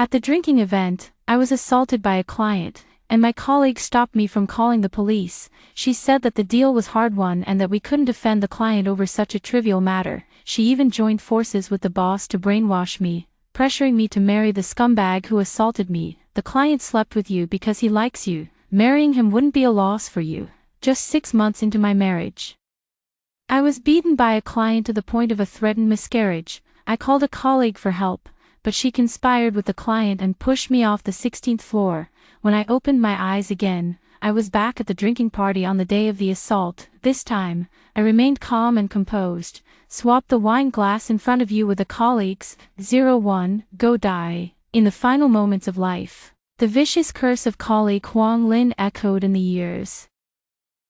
At the drinking event, I was assaulted by a client, and my colleague stopped me from calling the police. She said that the deal was hard won and that we couldn't defend the client over such a trivial matter. She even joined forces with the boss to brainwash me, pressuring me to marry the scumbag who assaulted me. The client slept with you because he likes you. Marrying him wouldn't be a loss for you. Just 6 months into my marriage, I was beaten by a client to the point of a threatened miscarriage. I called a colleague for help, but she conspired with the client and pushed me off the 16th floor. When I opened my eyes again, I was back at the drinking party on the day of the assault. This time, I remained calm and composed. Swap the wine glass in front of you with the colleagues. 01, go die. In the final moments of life, the vicious curse of colleague Huang Lin echoed in the ears.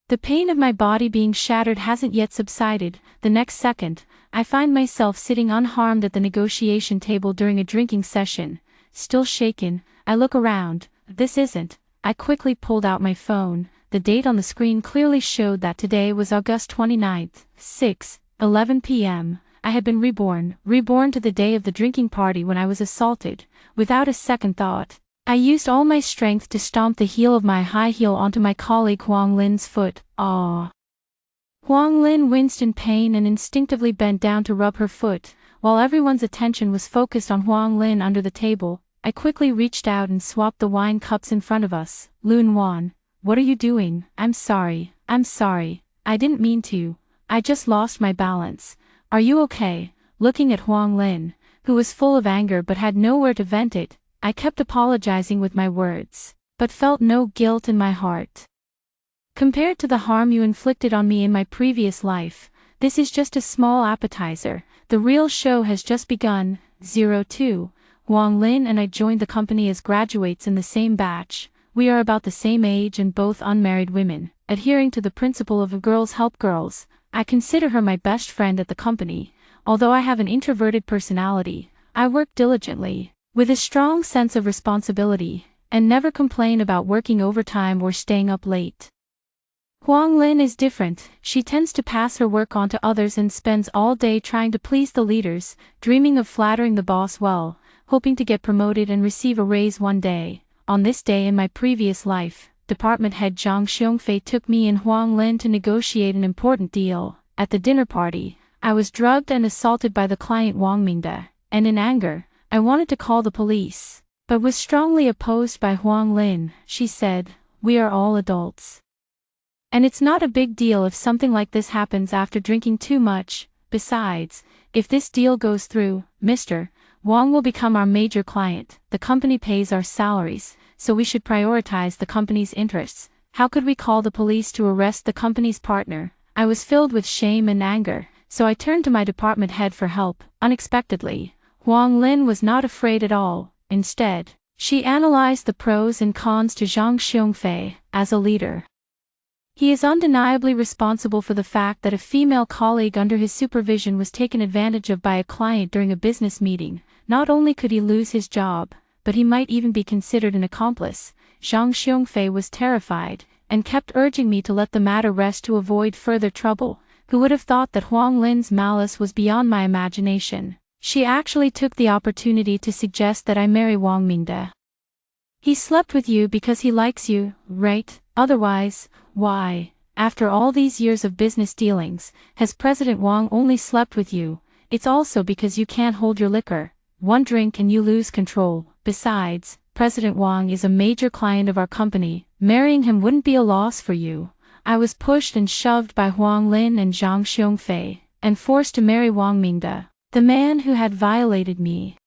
The pain of my body being shattered hasn't yet subsided. The next second, I find myself sitting unharmed at the negotiation table during a drinking session. Still shaken, I look around. This isn't. I quickly pulled out my phone. The date on the screen clearly showed that today was August 29th, 6:11 p.m. I had been reborn to the day of the drinking party when I was assaulted. Without a second thought, I used all my strength to stomp the heel of my high heel onto my colleague Huang Lin's foot. Ah! Huang Lin winced in pain and instinctively bent down to rub her foot. While everyone's attention was focused on Huang Lin under the table, I quickly reached out and swapped the wine cups in front of us. Lun Wan, what are you doing? I'm sorry. I didn't mean to. I just lost my balance. Are you okay? Looking at Huang Lin, who was full of anger but had nowhere to vent it, I kept apologizing with my words, but felt no guilt in my heart. Compared to the harm you inflicted on me in my previous life, this is just a small appetizer. The real show has just begun. 02. Huang Lin and I joined the company as graduates in the same batch. We are about the same age and both unmarried women. Adhering to the principle of girls help girls, I consider her my best friend at the company. Although I have an introverted personality, I work diligently, with a strong sense of responsibility, and never complain about working overtime or staying up late. Huang Lin is different. She tends to pass her work on to others and spends all day trying to please the leaders, dreaming of flattering the boss well, hoping to get promoted and receive a raise one day. On this day in my previous life, department head Zhang Xiongfei took me and Huang Lin to negotiate an important deal. At the dinner party, I was drugged and assaulted by the client Wang Mingde, and in anger, I wanted to call the police, but was strongly opposed by Huang Lin. She said, "We are all adults, and it's not a big deal if something like this happens after drinking too much. Besides, if this deal goes through, Mr. Wang will become our major client. The company pays our salaries, so we should prioritize the company's interests. How could we call the police to arrest the company's partner?" I was filled with shame and anger, so I turned to my department head for help. Unexpectedly, Huang Lin was not afraid at all. Instead, she analyzed the pros and cons to Zhang Xiongfei as a leader. He is undeniably responsible for the fact that a female colleague under his supervision was taken advantage of by a client during a business meeting. Not only could he lose his job, but he might even be considered an accomplice. Zhang Xiongfei was terrified, and kept urging me to let the matter rest to avoid further trouble. Who would have thought that Huang Lin's malice was beyond my imagination? She actually took the opportunity to suggest that I marry Wang Mingde. He slept with you because he likes you, right? Otherwise, why, after all these years of business dealings, has President Wang only slept with you? It's also because you can't hold your liquor. One drink and you lose control. Besides, President Wang is a major client of our company. Marrying him wouldn't be a loss for you. I was pushed and shoved by Huang Lin and Zhang Xiongfei, and forced to marry Wang Mingde, the man who had violated me.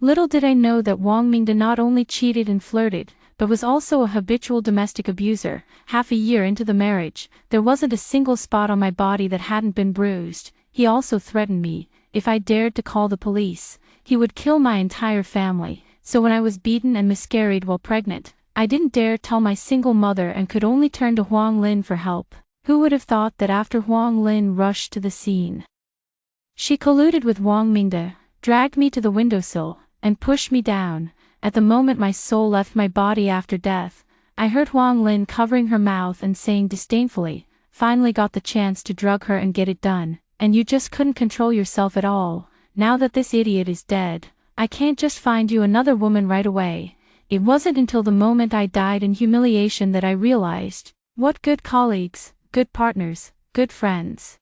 Little did I know that Wang Mingde not only cheated and flirted, but was also a habitual domestic abuser. Half a year into the marriage, there wasn't a single spot on my body that hadn't been bruised. He also threatened me, if I dared to call the police, he would kill my entire family. So when I was beaten and miscarried while pregnant, I didn't dare tell my single mother and could only turn to Huang Lin for help. Who would have thought that after Huang Lin rushed to the scene, she colluded with Wang Mingde, dragged me to the windowsill, and pushed me down. At the moment my soul left my body after death, I heard Huang Lin covering her mouth and saying disdainfully, "Finally got the chance to drug her and get it done, and you just couldn't control yourself at all. Now that this idiot is dead, I can't just find you another woman right away. It wasn't until the moment I died in humiliation that I realized, what good colleagues, good partners, good friends.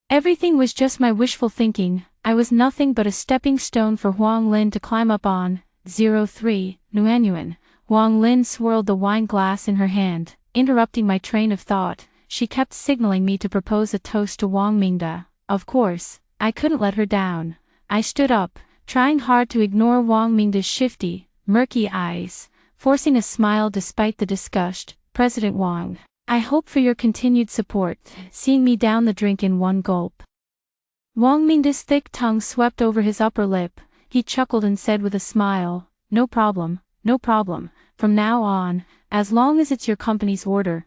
Everything was just my wishful thinking. I was nothing but a stepping stone for Huang Lin to climb up on. 03, Nuanyuan. Huang Lin swirled the wine glass in her hand, interrupting my train of thought. She kept signaling me to propose a toast to Wang Mingde. Of course, I couldn't let her down. I stood up, trying hard to ignore Wang Mingde's shifty, murky eyes, forcing a smile despite the disgust. President Wang, I hope for your continued support, seeing me down the drink in one gulp. Wang Mingde's thick tongue swept over his upper lip. He chuckled and said with a smile, no problem, no problem. From now on, as long as it's your company's order,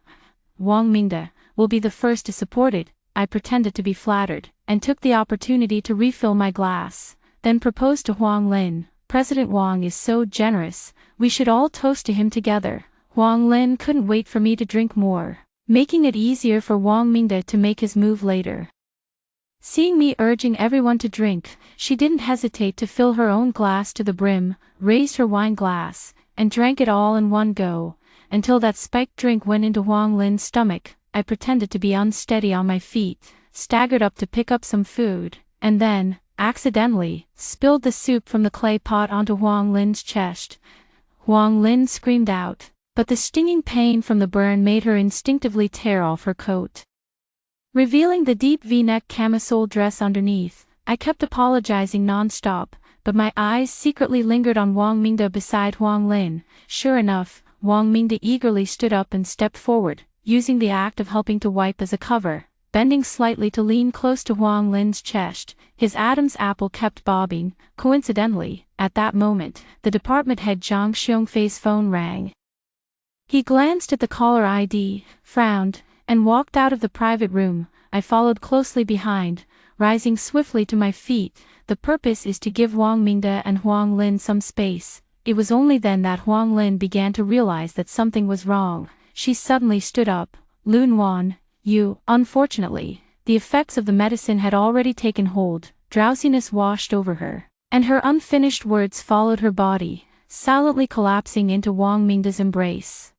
Wang Mingde will be the first to support it. I pretended to be flattered, and took the opportunity to refill my glass, then proposed to Huang Lin. President Wang is so generous, we should all toast to him together. Huang Lin couldn't wait for me to drink more, making it easier for Wang Mingde to make his move later. Seeing me urging everyone to drink, she didn't hesitate to fill her own glass to the brim, raised her wine glass, and drank it all in one go, until that spiked drink went into Huang Lin's stomach. I pretended to be unsteady on my feet, staggered up to pick up some food, and then, accidentally, spilled the soup from the clay pot onto Huang Lin's chest. Huang Lin screamed out, but the stinging pain from the burn made her instinctively tear off her coat, revealing the deep V-neck camisole dress underneath. I kept apologizing non-stop, but my eyes secretly lingered on Wang Mingde beside Huang Lin. Sure enough, Wang Mingde eagerly stood up and stepped forward, using the act of helping to wipe as a cover, bending slightly to lean close to Huang Lin's chest. His Adam's apple kept bobbing. Coincidentally, at that moment, the department head Zhang Xiongfei's phone rang. He glanced at the caller ID, frowned, and walked out of the private room. I followed closely behind, rising swiftly to my feet. The purpose is to give Wang Mingde and Huang Lin some space. It was only then that Huang Lin began to realize that something was wrong. She suddenly stood up. Lun Wan, you. Unfortunately, the effects of the medicine had already taken hold. Drowsiness washed over her, and her unfinished words followed her body, silently collapsing into Wang Mingde's embrace.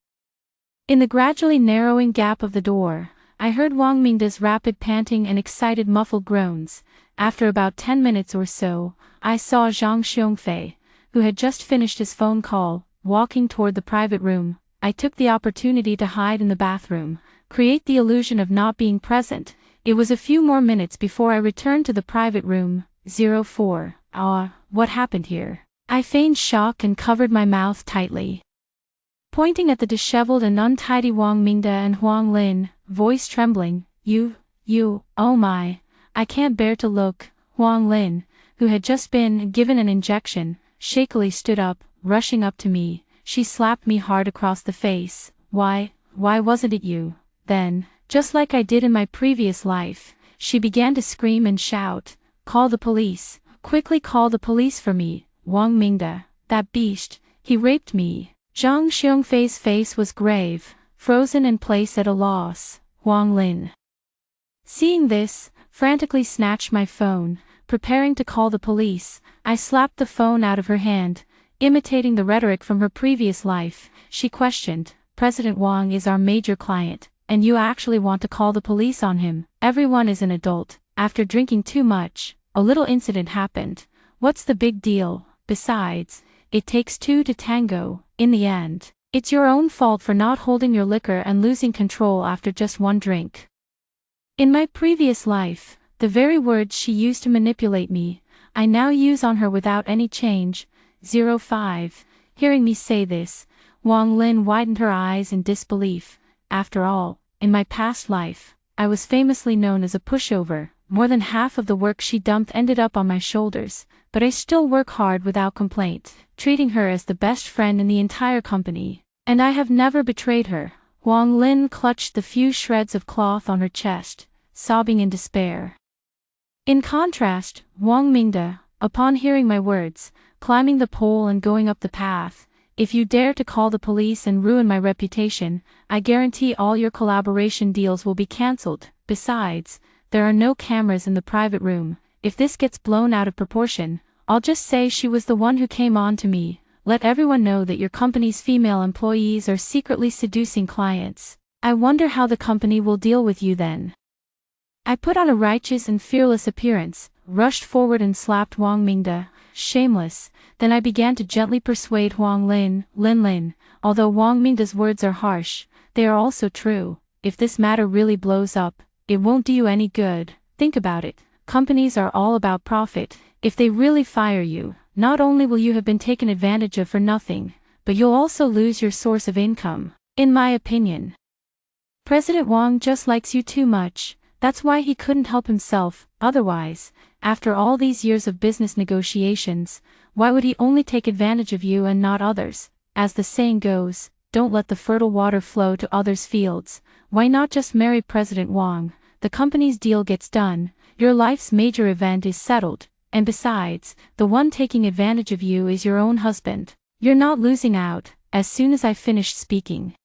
In the gradually narrowing gap of the door, I heard Wang Mingde's rapid panting and excited muffled groans. After about 10 minutes or so, I saw Zhang Xiongfei, who had just finished his phone call, walking toward the private room. I took the opportunity to hide in the bathroom, create the illusion of not being present. It was a few more minutes before I returned to the private room. 04. What happened here? I feigned shock and covered my mouth tightly, pointing at the disheveled and untidy Wang Mingde and Huang Lin, voice trembling. You, oh my, I can't bear to look. Huang Lin, who had just been given an injection, shakily stood up, rushing up to me. She slapped me hard across the face. Why wasn't it you? Then, just like I did in my previous life, she began to scream and shout. Call the police. Quickly call the police for me. Wang Mingde, that beast, he raped me. Zhang Xiongfei's face was grave, frozen in place at a loss. Huang Lin, seeing this, frantically snatched my phone, preparing to call the police. I slapped the phone out of her hand, imitating the rhetoric from her previous life. She questioned, President Wang is our major client, and you actually want to call the police on him? Everyone is an adult. After drinking too much, a little incident happened. What's the big deal? Besides, it takes two to tango. In the end, it's your own fault for not holding your liquor and losing control after just one drink. In my previous life, the very words she used to manipulate me, I now use on her without any change. 05. Hearing me say this, Wang Lin widened her eyes in disbelief. After all, in my past life, I was famously known as a pushover. More than half of the work she dumped ended up on my shoulders, but I still work hard without complaint, treating her as the best friend in the entire company, and I have never betrayed her. Wang Lin clutched the few shreds of cloth on her chest, sobbing in despair. In contrast, Wang Mingde, upon hearing my words, climbing the pole and going up the path, if you dare to call the police and ruin my reputation, I guarantee all your collaboration deals will be cancelled. Besides, there are no cameras in the private room. If this gets blown out of proportion, I'll just say she was the one who came on to me. Let everyone know that your company's female employees are secretly seducing clients. I wonder how the company will deal with you then." I put on a righteous and fearless appearance, rushed forward and slapped Wang Mingde. Shameless. Then I began to gently persuade Huang Lin. Although Wang Mingde's words are harsh, they are also true. If this matter really blows up, it won't do you any good. Think about it. Companies are all about profit. If they really fire you, not only will you have been taken advantage of for nothing, but you'll also lose your source of income. In my opinion, President Wang just likes you too much. That's why he couldn't help himself. Otherwise, after all these years of business negotiations, why would he only take advantage of you and not others? As the saying goes, don't let the fertile water flow to others' fields. Why not just marry President Wang? The company's deal gets done, your life's major event is settled, and besides, the one taking advantage of you is your own husband. You're not losing out. As soon as I finished speaking,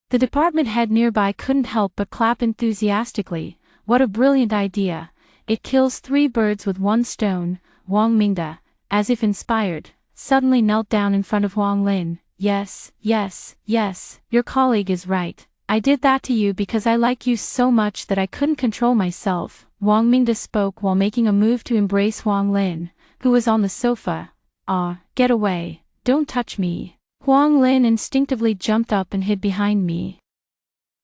the department head nearby couldn't help but clap enthusiastically. What a brilliant idea. It kills 3 birds with 1 stone. Wang Mingde, as if inspired, suddenly knelt down in front of Huang Lin. Yes, your colleague is right. I did that to you because I like you so much that I couldn't control myself. Wang Mingde spoke while making a move to embrace Huang Lin, who was on the sofa. "Ah, get away, don't touch me." Huang Lin instinctively jumped up and hid behind me.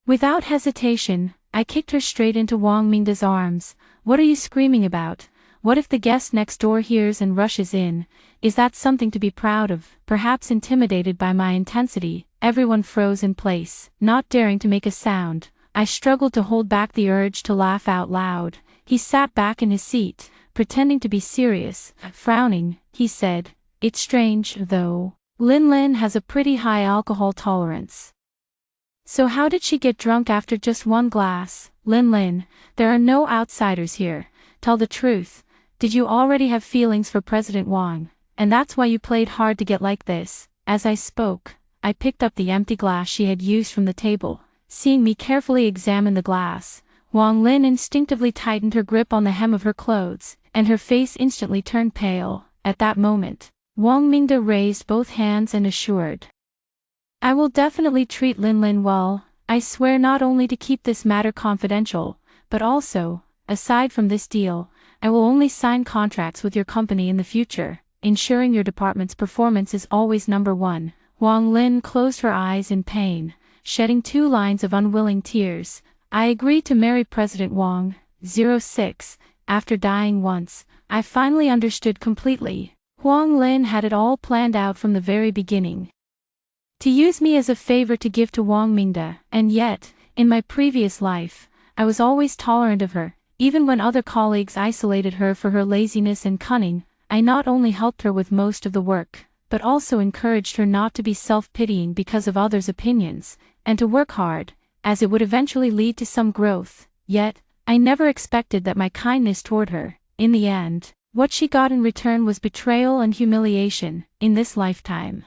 Without hesitation, I kicked her straight into Wang Mingde's arms. "What are you screaming about? What if the guest next door hears and rushes in? Is that something to be proud of?" Perhaps intimidated by my intensity, everyone froze in place, not daring to make a sound. I struggled to hold back the urge to laugh out loud. He sat back in his seat, pretending to be serious. Frowning, he said, "It's strange, though. Lin has a pretty high alcohol tolerance. So how did she get drunk after just 1 glass? Lin, there are no outsiders here. Tell the truth. Did you already have feelings for President Wang, and that's why you played hard to get like this?" As I spoke, I picked up the empty glass she had used from the table. Seeing me carefully examine the glass, Wang Lin instinctively tightened her grip on the hem of her clothes, and her face instantly turned pale. At that moment, Wang Mingde raised both hands and assured, "I will definitely treat Lin well. I swear not only to keep this matter confidential, but also, aside from this deal, I will only sign contracts with your company in the future, ensuring your department's performance is always number 1. Wang Lin closed her eyes in pain, shedding 2 lines of unwilling tears. I agreed to marry President Wang. 06. After dying once, I finally understood completely. Huang Lin had it all planned out from the very beginning. To use me as a favor to give to Wang Mingde, and yet, in my previous life, I was always tolerant of her. Even when other colleagues isolated her for her laziness and cunning, I not only helped her with most of the work, but also encouraged her not to be self-pitying because of others' opinions, and to work hard, as it would eventually lead to some growth. Yet, I never expected that my kindness toward her, in the end, what she got in return was betrayal and humiliation. In this lifetime,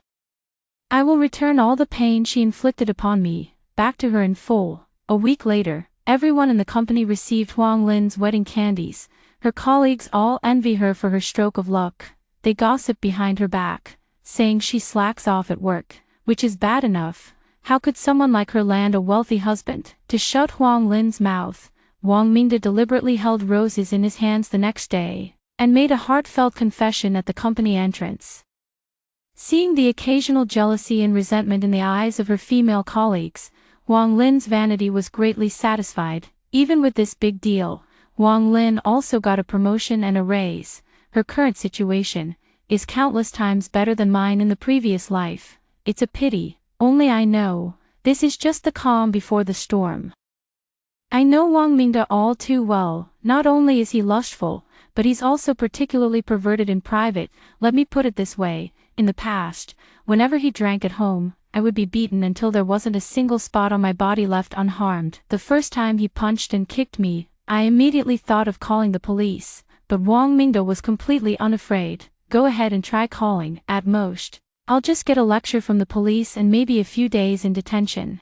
I will return all the pain she inflicted upon me, back to her in full. A week later, everyone in the company received Huang Lin's wedding candies. Her colleagues all envy her for her stroke of luck. They gossip behind her back, saying she slacks off at work, which is bad enough. How could someone like her land a wealthy husband? To shut Huang Lin's mouth, Wang Mingde deliberately held roses in his hands the next day, and made a heartfelt confession at the company entrance. Seeing the occasional jealousy and resentment in the eyes of her female colleagues, Wang Lin's vanity was greatly satisfied. Even with this big deal, Wang Lin also got a promotion and a raise. Her current situation is countless times better than mine in the previous life. It's a pity, only I know, this is just the calm before the storm. I know Wang Mingde all too well. Not only is he lustful, but he's also particularly perverted in private. Let me put it this way, in the past, whenever he drank at home, I would be beaten until there wasn't a single spot on my body left unharmed. The first time he punched and kicked me, I immediately thought of calling the police, but Wang Mingde was completely unafraid. Go ahead and try calling. At most, I'll just get a lecture from the police and maybe a few days in detention.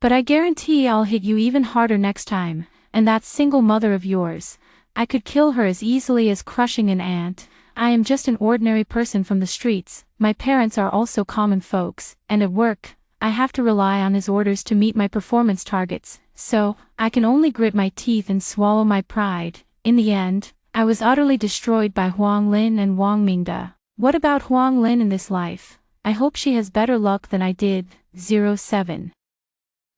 But I guarantee I'll hit you even harder next time, and that single mother of yours, I could kill her as easily as crushing an ant. I am just an ordinary person from the streets. My parents are also common folks, and at work, I have to rely on his orders to meet my performance targets, so I can only grit my teeth and swallow my pride. In the end, I was utterly destroyed by Huang Lin and Wang Mingde. What about Huang Lin in this life? I hope she has better luck than I did. 07.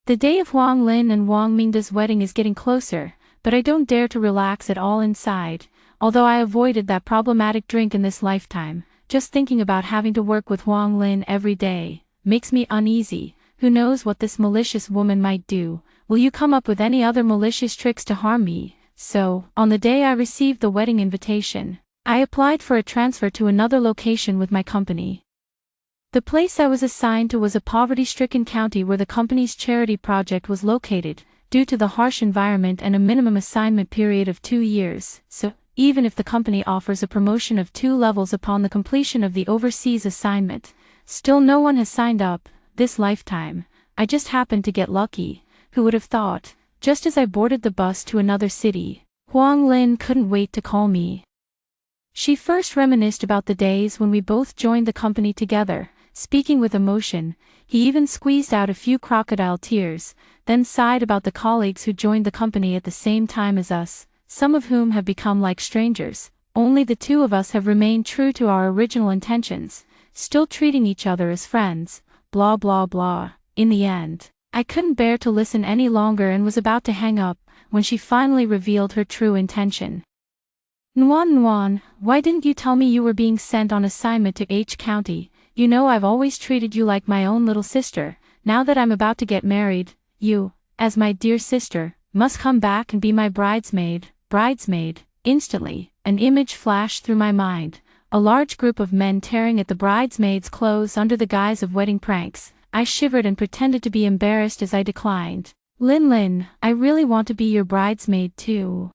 The day of Huang Lin and Wang Mingde's wedding is getting closer, but I don't dare to relax at all inside. Although I avoided that problematic drink in this lifetime, just thinking about having to work with Huang Lin every day makes me uneasy. Who knows what this malicious woman might do? Will you come up with any other malicious tricks to harm me? So, on the day I received the wedding invitation, I applied for a transfer to another location with my company. The place I was assigned to was a poverty-stricken county where the company's charity project was located, due to the harsh environment and a minimum assignment period of 2 years. So, even if the company offers a promotion of 2 levels upon the completion of the overseas assignment, still no one has signed up this lifetime. I just happened to get lucky. Who would have thought? Just as I boarded the bus to another city, Huang Lin couldn't wait to call me. She first reminisced about the days when we both joined the company together, speaking with emotion. He even squeezed out a few crocodile tears, then sighed about the colleagues who joined the company at the same time as us, some of whom have become like strangers. Only the 2 of us have remained true to our original intentions, still treating each other as friends, blah blah blah. In the end, I couldn't bear to listen any longer and was about to hang up, when she finally revealed her true intention. Nuan, why didn't you tell me you were being sent on assignment to H County? You know I've always treated you like my own little sister. Now that I'm about to get married, you, as my dear sister, must come back and be my bridesmaid. Instantly, an image flashed through my mind. A large group of men tearing at the bridesmaids' clothes under the guise of wedding pranks. I shivered and pretended to be embarrassed as I declined. Lin, I really want to be your bridesmaid too.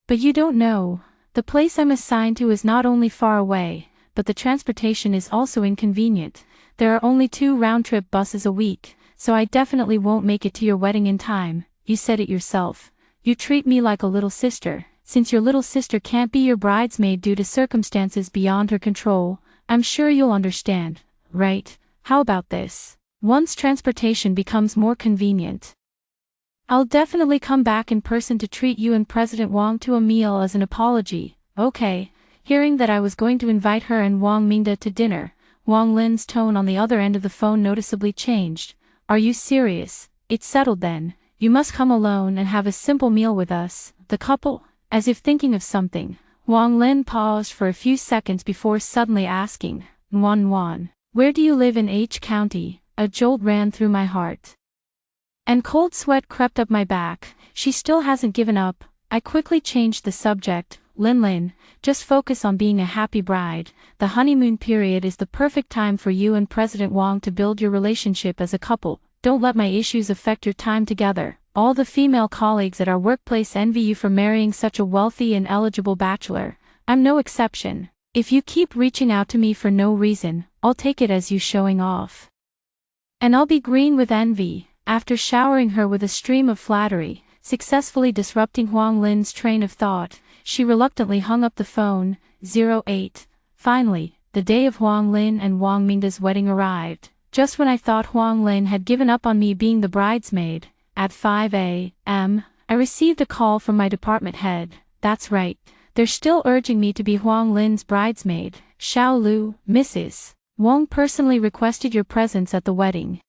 But you don't know. The place I'm assigned to is not only far away, but the transportation is also inconvenient. There are only 2 round-trip buses a week, so I definitely won't make it to your wedding in time. You said it yourself. You treat me like a little sister. Since your little sister can't be your bridesmaid due to circumstances beyond her control, I'm sure you'll understand, right? How about this? Once transportation becomes more convenient, I'll definitely come back in person to treat you and President Wang to a meal as an apology. Okay. Hearing that I was going to invite her and Wang Mingde to dinner, Wang Lin's tone on the other end of the phone noticeably changed. Are you serious? It's settled then. You must come alone and have a simple meal with us, the couple. As if thinking of something, Wang Lin paused for a few seconds before suddenly asking, Nuan, where do you live in H County? A jolt ran through my heart, and cold sweat crept up my back. She still hasn't given up. I quickly changed the subject. Lin, just focus on being a happy bride. The honeymoon period is the perfect time for you and President Wang to build your relationship as a couple. Don't let my issues affect your time together. All the female colleagues at our workplace envy you for marrying such a wealthy and eligible bachelor. I'm no exception. If you keep reaching out to me for no reason, I'll take it as you showing off. And I'll be green with envy. After showering her with a stream of flattery, successfully disrupting Huang Lin's train of thought, she reluctantly hung up the phone. 08. Finally, the day of Huang Lin and Wang Mingde's wedding arrived. Just when I thought Huang Lin had given up on me being the bridesmaid, at 5 a.m., I received a call from my department head. That's right, they're still urging me to be Huang Lin's bridesmaid. Xiao Lu, Mrs. Wang personally requested your presence at the wedding.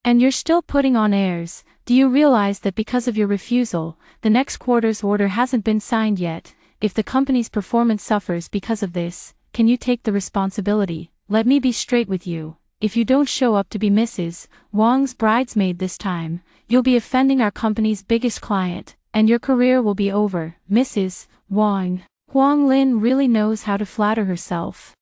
And you're still putting on airs. Do you realize that because of your refusal, the next quarter's order hasn't been signed yet? If the company's performance suffers because of this, can you take the responsibility? Let me be straight with you. If you don't show up to be Mrs. Wang's bridesmaid this time, you'll be offending our company's biggest client, and your career will be over. Mrs. Wang. Huang Lin really knows how to flatter herself.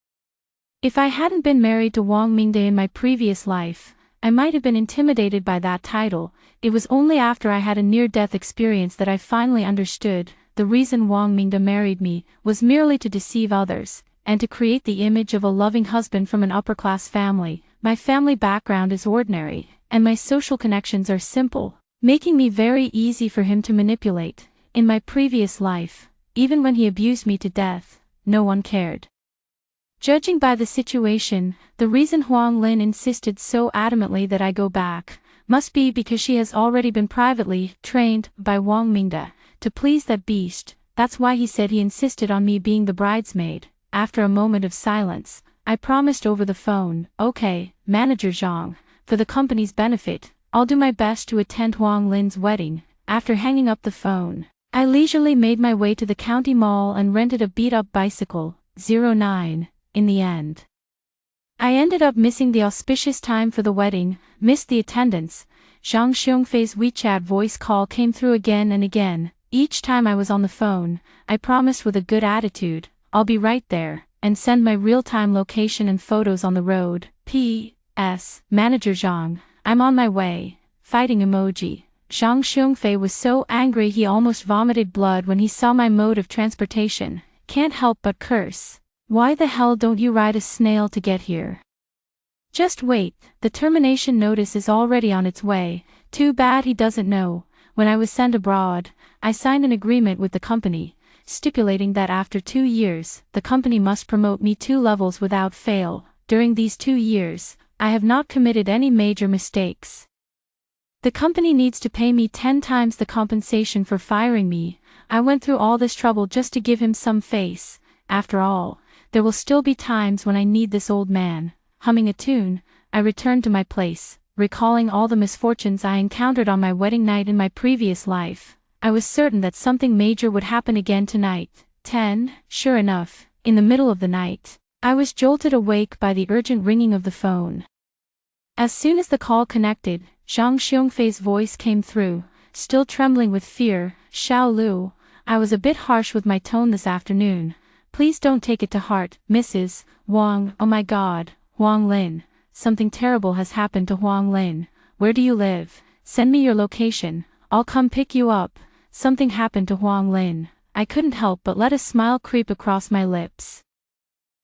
If I hadn't been married to Wang Mingde in my previous life, I might have been intimidated by that title. It was only after I had a near-death experience that I finally understood. The reason Wang Mingde married me was merely to deceive others, and to create the image of a loving husband from an upper-class family. My family background is ordinary, and my social connections are simple, making me very easy for him to manipulate. In my previous life, even when he abused me to death, no one cared. Judging by the situation, the reason Huang Lin insisted so adamantly that I go back must be because she has already been privately trained by Wang Mingde to please that beast. That's why he said he insisted on me being the bridesmaid. After a moment of silence, I promised over the phone, "Okay, Manager Zhang, for the company's benefit, I'll do my best to attend Huang Lin's wedding." After hanging up the phone, I leisurely made my way to the county mall and rented a beat-up bicycle, 09. In the end, I ended up missing the auspicious time for the wedding, missed the attendance. Zhang Xiongfei's WeChat voice call came through again and again. Each time I was on the phone, I promised with a good attitude, "I'll be right there," and send my real-time location and photos on the road. P.S. Manager Zhang, I'm on my way. Fighting emoji. Zhang Xiongfei was so angry he almost vomited blood when he saw my mode of transportation. Can't help but curse. Why the hell don't you ride a snail to get here? Just wait, the termination notice is already on its way. Too bad he doesn't know. When I was sent abroad, I signed an agreement with the company, stipulating that after 2 years, the company must promote me 2 levels without fail. During these 2 years, I have not committed any major mistakes. The company needs to pay me 10 times the compensation for firing me. I went through all this trouble just to give him some face. After all, there will still be times when I need this old man. Humming a tune, I returned to my place, recalling all the misfortunes I encountered on my wedding night in my previous life. I was certain that something major would happen again tonight. 10. Sure enough, in the middle of the night, I was jolted awake by the urgent ringing of the phone. As soon as the call connected, Zhang Xiongfei's voice came through, still trembling with fear. "Xiao Lu, I was a bit harsh with my tone this afternoon. Please don't take it to heart, Mrs. Wang." "Oh my God, Huang Lin, something terrible has happened to Huang Lin. Where do you live? Send me your location, I'll come pick you up." Something happened to Huang Lin. I couldn't help but let a smile creep across my lips.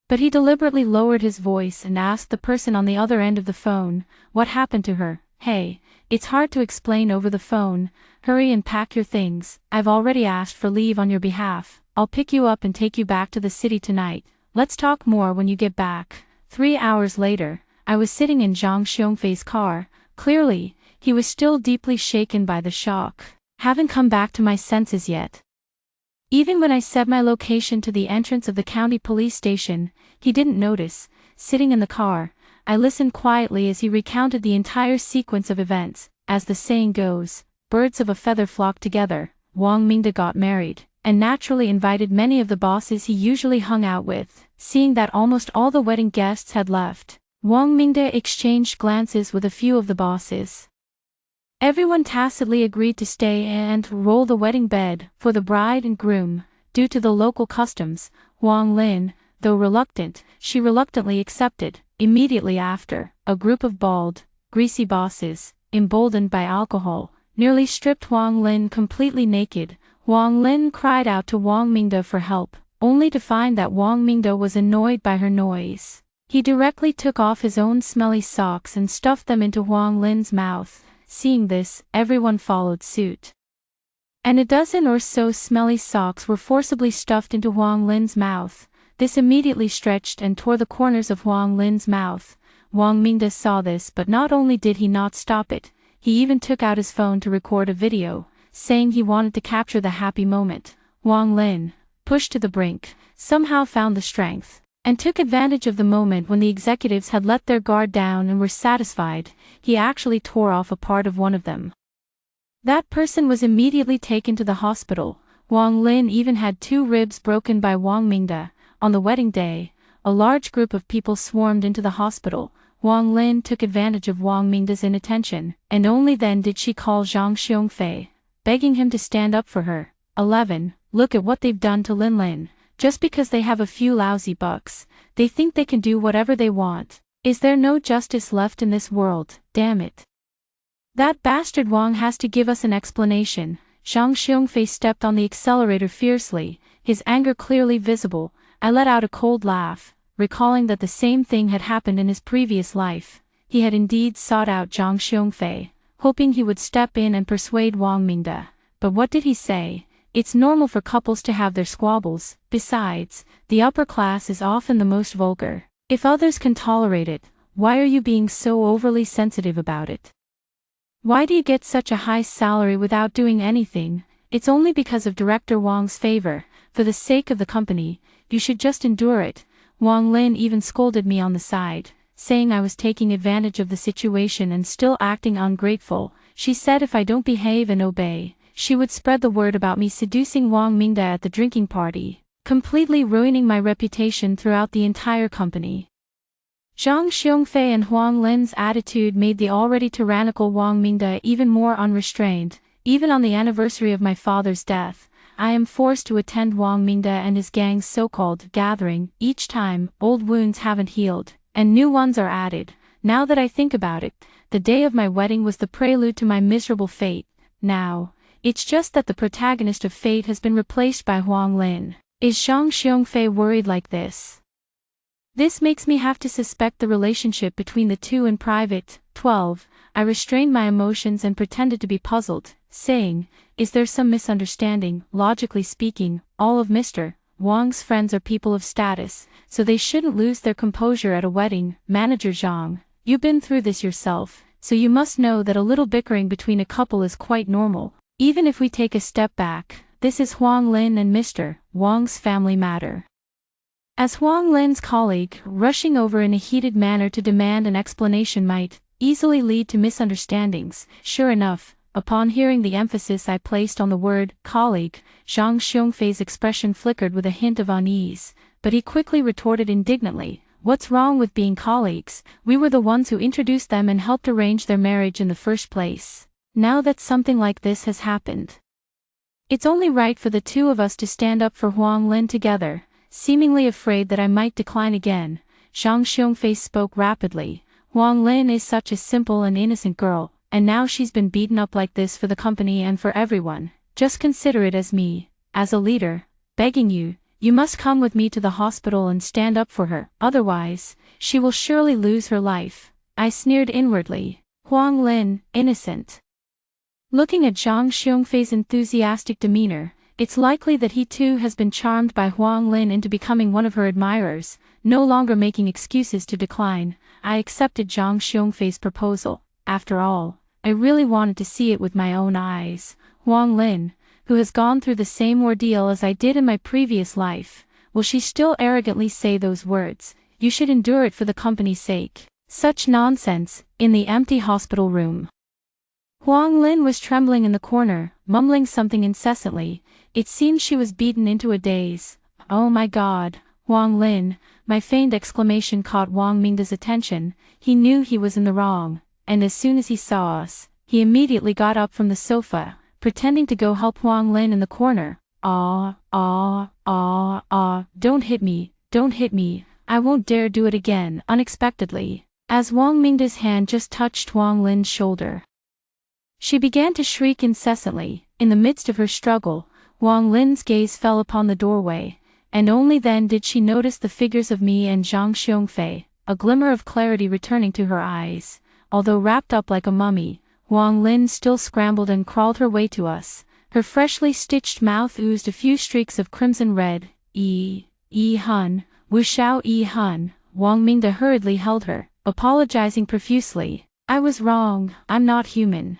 But he deliberately lowered his voice and asked the person on the other end of the phone, "What happened to her?" "Hey, it's hard to explain over the phone. Hurry and pack your things. I've already asked for leave on your behalf. I'll pick you up and take you back to the city tonight. Let's talk more when you get back." 3 hours later, I was sitting in Zhang Xiongfei's car. Clearly, he was still deeply shaken by the shock. Haven't come back to my senses yet. Even when I set my location to the entrance of the county police station, he didn't notice. Sitting in the car, I listened quietly as he recounted the entire sequence of events. As the saying goes, birds of a feather flock together. Wang Mingde got married, and naturally invited many of the bosses he usually hung out with. Seeing that almost all the wedding guests had left, Wang Mingde exchanged glances with a few of the bosses. Everyone tacitly agreed to stay and roll the wedding bed for the bride and groom. Due to the local customs, Huang Lin, though reluctant, she reluctantly accepted. Immediately after, a group of bald, greasy bosses, emboldened by alcohol, nearly stripped Huang Lin completely naked. Huang Lin cried out to Wang Mingde for help, only to find that Wang Mingde was annoyed by her noise. He directly took off his own smelly socks and stuffed them into Huang Lin's mouth. Seeing this, everyone followed suit. And a dozen or so smelly socks were forcibly stuffed into Huang Lin's mouth. This immediately stretched and tore the corners of Huang Lin's mouth. Wang Mingde saw this, but not only did he not stop it, he even took out his phone to record a video, saying he wanted to capture the happy moment. Wang Lin, pushed to the brink, somehow found the strength, and took advantage of the moment when the executives had let their guard down and were satisfied. He actually tore off a part of one of them. That person was immediately taken to the hospital. Wang Lin even had 2 ribs broken by Wang Mingde. On the wedding day, a large group of people swarmed into the hospital. Wang Lin took advantage of Wang Mingde's inattention, and only then did she call Zhang Xiongfei, begging him to stand up for her. 11. Look at what they've done to Lin Lin. Just because they have a few lousy bucks, they think they can do whatever they want. Is there no justice left in this world? Damn it. That bastard Wang has to give us an explanation. Zhang Xiongfei stepped on the accelerator fiercely, his anger clearly visible. I let out a cold laugh, recalling that the same thing had happened in his previous life. He had indeed sought out Zhang Xiongfei, hoping he would step in and persuade Wang Mingde. But what did he say? It's normal for couples to have their squabbles. Besides, the upper class is often the most vulgar. If others can tolerate it, why are you being so overly sensitive about it? Why do you get such a high salary without doing anything? It's only because of Director Wang's favor. For the sake of the company, you should just endure it. Wang Lin even scolded me on the side, saying I was taking advantage of the situation and still acting ungrateful. She said if I don't behave and obey, she would spread the word about me seducing Wang Mingda at the drinking party, completely ruining my reputation throughout the entire company. Zhang Xiongfei and Huang Lin's attitude made the already tyrannical Wang Mingda even more unrestrained. Even on the anniversary of my father's death, I am forced to attend Wang Mingda and his gang's so-called gathering. Each time, old wounds haven't healed, and new ones are added. Now that I think about it, the day of my wedding was the prelude to my miserable fate. Now, it's just that the protagonist of fate has been replaced by Huang Lin. Is Zhang Xiongfei worried like this? This makes me have to suspect the relationship between the two in private. 12. I restrained my emotions and pretended to be puzzled, saying, is there some misunderstanding? Logically speaking, all of Mr. Wang's friends are people of status, so they shouldn't lose their composure at a wedding. Manager Zhang, you've been through this yourself, so you must know that a little bickering between a couple is quite normal. Even if we take a step back, this is Huang Lin and Mr. Wang's family matter. As Huang Lin's colleague, rushing over in a heated manner to demand an explanation might easily lead to misunderstandings. Sure enough, upon hearing the emphasis I placed on the word colleague, Zhang Xiongfei's expression flickered with a hint of unease, but he quickly retorted indignantly, what's wrong with being colleagues? We were the ones who introduced them and helped arrange their marriage in the first place. Now that something like this has happened, it's only right for the two of us to stand up for Huang Lin together. Seemingly afraid that I might decline again, Zhang Xiongfei spoke rapidly. Huang Lin is such a simple and innocent girl, and now she's been beaten up like this for the company and for everyone. Just consider it as me, as a leader, begging you, you must come with me to the hospital and stand up for her, otherwise, she will surely lose her life. I sneered inwardly. Huang Lin, innocent. Looking at Zhang Xiongfei's enthusiastic demeanor, it's likely that he too has been charmed by Huang Lin into becoming one of her admirers, no longer making excuses to decline. I accepted Zhang Xiongfei's proposal. After all, I really wanted to see it with my own eyes. Huang Lin, who has gone through the same ordeal as I did in my previous life, will she still arrogantly say those words, you should endure it for the company's sake? Such nonsense. In the empty hospital room, Huang Lin was trembling in the corner, mumbling something incessantly. It seemed she was beaten into a daze. Oh my God, Huang Lin, my feigned exclamation caught Wang Mingda's attention. He knew he was in the wrong, and as soon as he saw us, he immediately got up from the sofa, pretending to go help Huang Lin in the corner. Don't hit me, I won't dare do it again. Unexpectedly, as Wang Mingda's hand just touched Huang Lin's shoulder, she began to shriek incessantly. In the midst of her struggle, Wang Lin's gaze fell upon the doorway, and only then did she notice the figures of me and Zhang Xiongfei, a glimmer of clarity returning to her eyes. Although wrapped up like a mummy, Wang Lin still scrambled and crawled her way to us. Her freshly stitched mouth oozed a few streaks of crimson red. Hun, Wu Shao Hun. Wang Mingda hurriedly held her, apologizing profusely. I was wrong, I'm not human.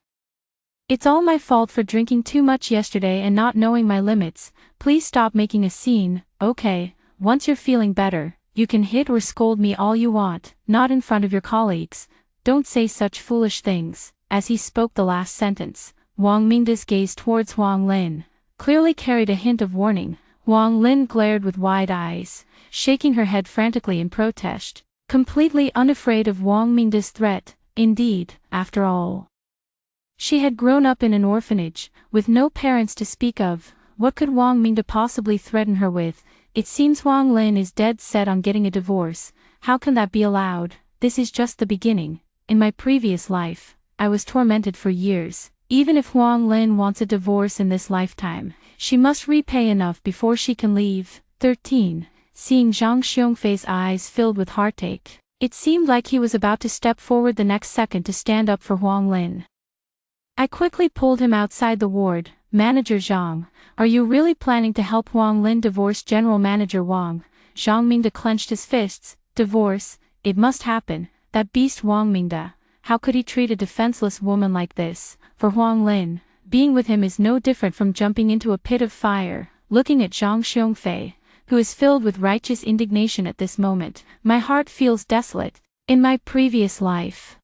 It's all my fault for drinking too much yesterday and not knowing my limits. Please stop making a scene. Okay, once you're feeling better, you can hit or scold me all you want, not in front of your colleagues. Don't say such foolish things. As he spoke the last sentence, Wang Mingda's gaze towards Huang Lin clearly carried a hint of warning. Huang Lin glared with wide eyes, shaking her head frantically in protest, completely unafraid of Wang Mingda's threat. Indeed, after all, she had grown up in an orphanage, with no parents to speak of. What could Wang Mingda possibly threaten her with? It seems Huang Lin is dead set on getting a divorce. How can that be allowed? This is just the beginning. In my previous life, I was tormented for years. Even if Huang Lin wants a divorce in this lifetime, she must repay enough before she can leave. 13. Seeing Zhang Xiongfei's eyes filled with heartache, it seemed like he was about to step forward the next second to stand up for Huang Lin. I quickly pulled him outside the ward, Manager Zhang, are you really planning to help Huang Lin divorce General Manager Wang? Zhang Mingde clenched his fists. Divorce? It must happen. That beast Wang Mingde. How could he treat a defenseless woman like this? For Huang Lin, being with him is no different from jumping into a pit of fire. Looking at Zhang Xiongfei, who is filled with righteous indignation at this moment, my heart feels desolate. In my previous life,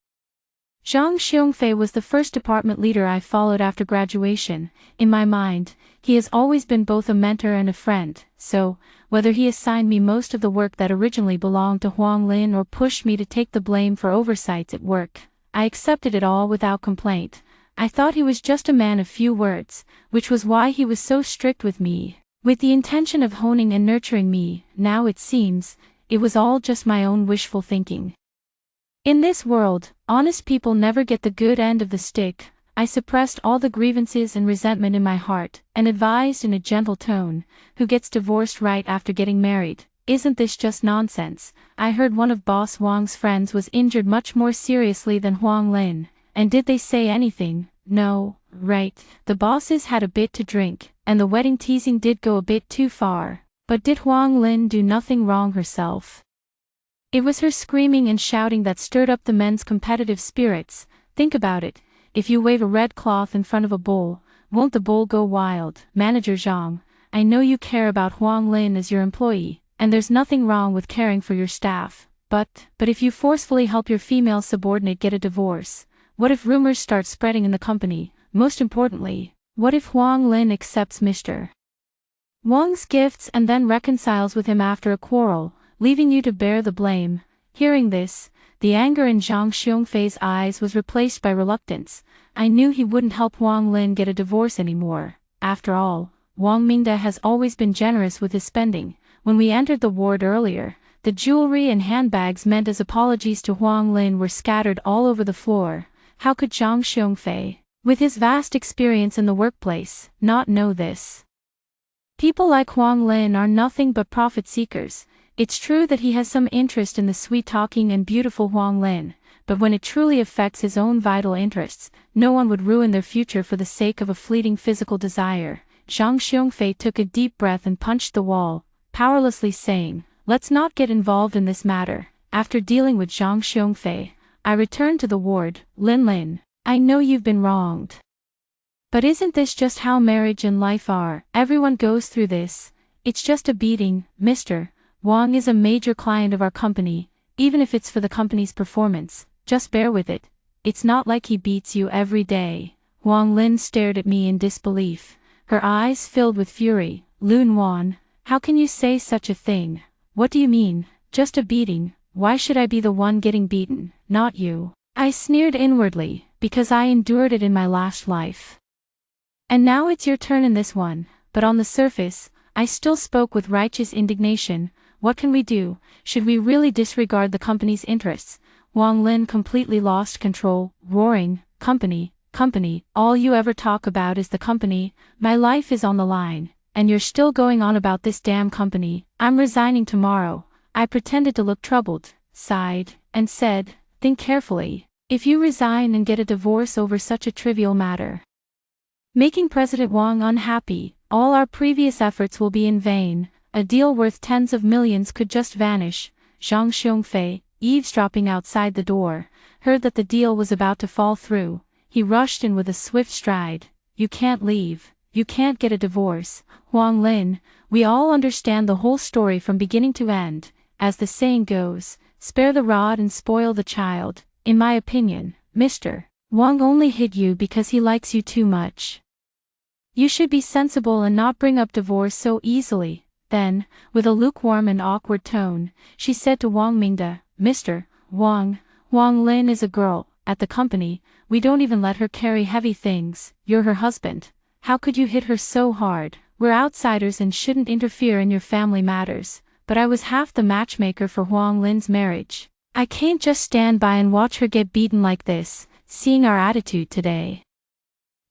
Zhang Xiongfei was the first department leader I followed after graduation. In my mind, he has always been both a mentor and a friend, so, whether he assigned me most of the work that originally belonged to Huang Lin or pushed me to take the blame for oversights at work, I accepted it all without complaint. I thought he was just a man of few words, which was why he was so strict with me, with the intention of honing and nurturing me. Now it seems, it was all just my own wishful thinking. In this world, honest people never get the good end of the stick. I suppressed all the grievances and resentment in my heart, and advised in a gentle tone, who gets divorced right after getting married? Isn't this just nonsense? I heard one of Boss Wang's friends was injured much more seriously than Huang Lin, and did they say anything? No, right, the bosses had a bit to drink, and the wedding teasing did go a bit too far. But did Huang Lin do nothing wrong herself? It was her screaming and shouting that stirred up the men's competitive spirits. Think about it, if you wave a red cloth in front of a bull, won't the bull go wild? Manager Zhang, I know you care about Huang Lin as your employee, and there's nothing wrong with caring for your staff, but if you forcefully help your female subordinate get a divorce, what if rumors start spreading in the company? Most importantly, what if Huang Lin accepts Mr. Wang's gifts and then reconciles with him after a quarrel, leaving you to bear the blame? Hearing this, the anger in Zhang Xiongfei's eyes was replaced by reluctance. I knew he wouldn't help Huang Lin get a divorce anymore. After all, Wang Mingde has always been generous with his spending. When we entered the ward earlier, the jewelry and handbags meant as apologies to Huang Lin were scattered all over the floor. How could Zhang Xiongfei, with his vast experience in the workplace, not know this? People like Huang Lin are nothing but profit seekers. It's true that he has some interest in the sweet-talking and beautiful Huang Lin, but when it truly affects his own vital interests, no one would ruin their future for the sake of a fleeting physical desire. Zhang Xiongfei took a deep breath and punched the wall, powerlessly saying, "Let's not get involved in this matter." After dealing with Zhang Xiongfei, I returned to the ward. Lin, I know you've been wronged. But isn't this just how marriage and life are? Everyone goes through this. It's just a beating. Mr. Wang is a major client of our company. Even if it's for the company's performance, just bear with it. It's not like he beats you every day. Huang Lin stared at me in disbelief, her eyes filled with fury. Lun Wan, how can you say such a thing? What do you mean, just a beating? Why should I be the one getting beaten, not you? I sneered inwardly, because I endured it in my last life. And now it's your turn in this one. But on the surface, I still spoke with righteous indignation. What can we do? Should we really disregard the company's interests? Wang Lin completely lost control, roaring, Company, all you ever talk about is the company. My life is on the line, and you're still going on about this damn company. I'm resigning tomorrow." I pretended to look troubled, sighed, and said, "Think carefully. If you resign and get a divorce over such a trivial matter, making President Wang unhappy, all our previous efforts will be in vain. A deal worth tens of millions could just vanish." Zhang Xiongfei, eavesdropping outside the door, heard that the deal was about to fall through. He rushed in with a swift stride. "You can't leave. You can't get a divorce. Huang Lin, we all understand the whole story from beginning to end. As the saying goes, spare the rod and spoil the child. In my opinion, Mr. Wang only hit you because he likes you too much. You should be sensible and not bring up divorce so easily." Then, with a lukewarm and awkward tone, she said to Wang Mingde, "Mr. Wang, Huang Lin is a girl. At the company, we don't even let her carry heavy things. You're her husband. How could you hit her so hard? We're outsiders and shouldn't interfere in your family matters, but I was half the matchmaker for Huang Lin's marriage. I can't just stand by and watch her get beaten like this." Seeing our attitude today,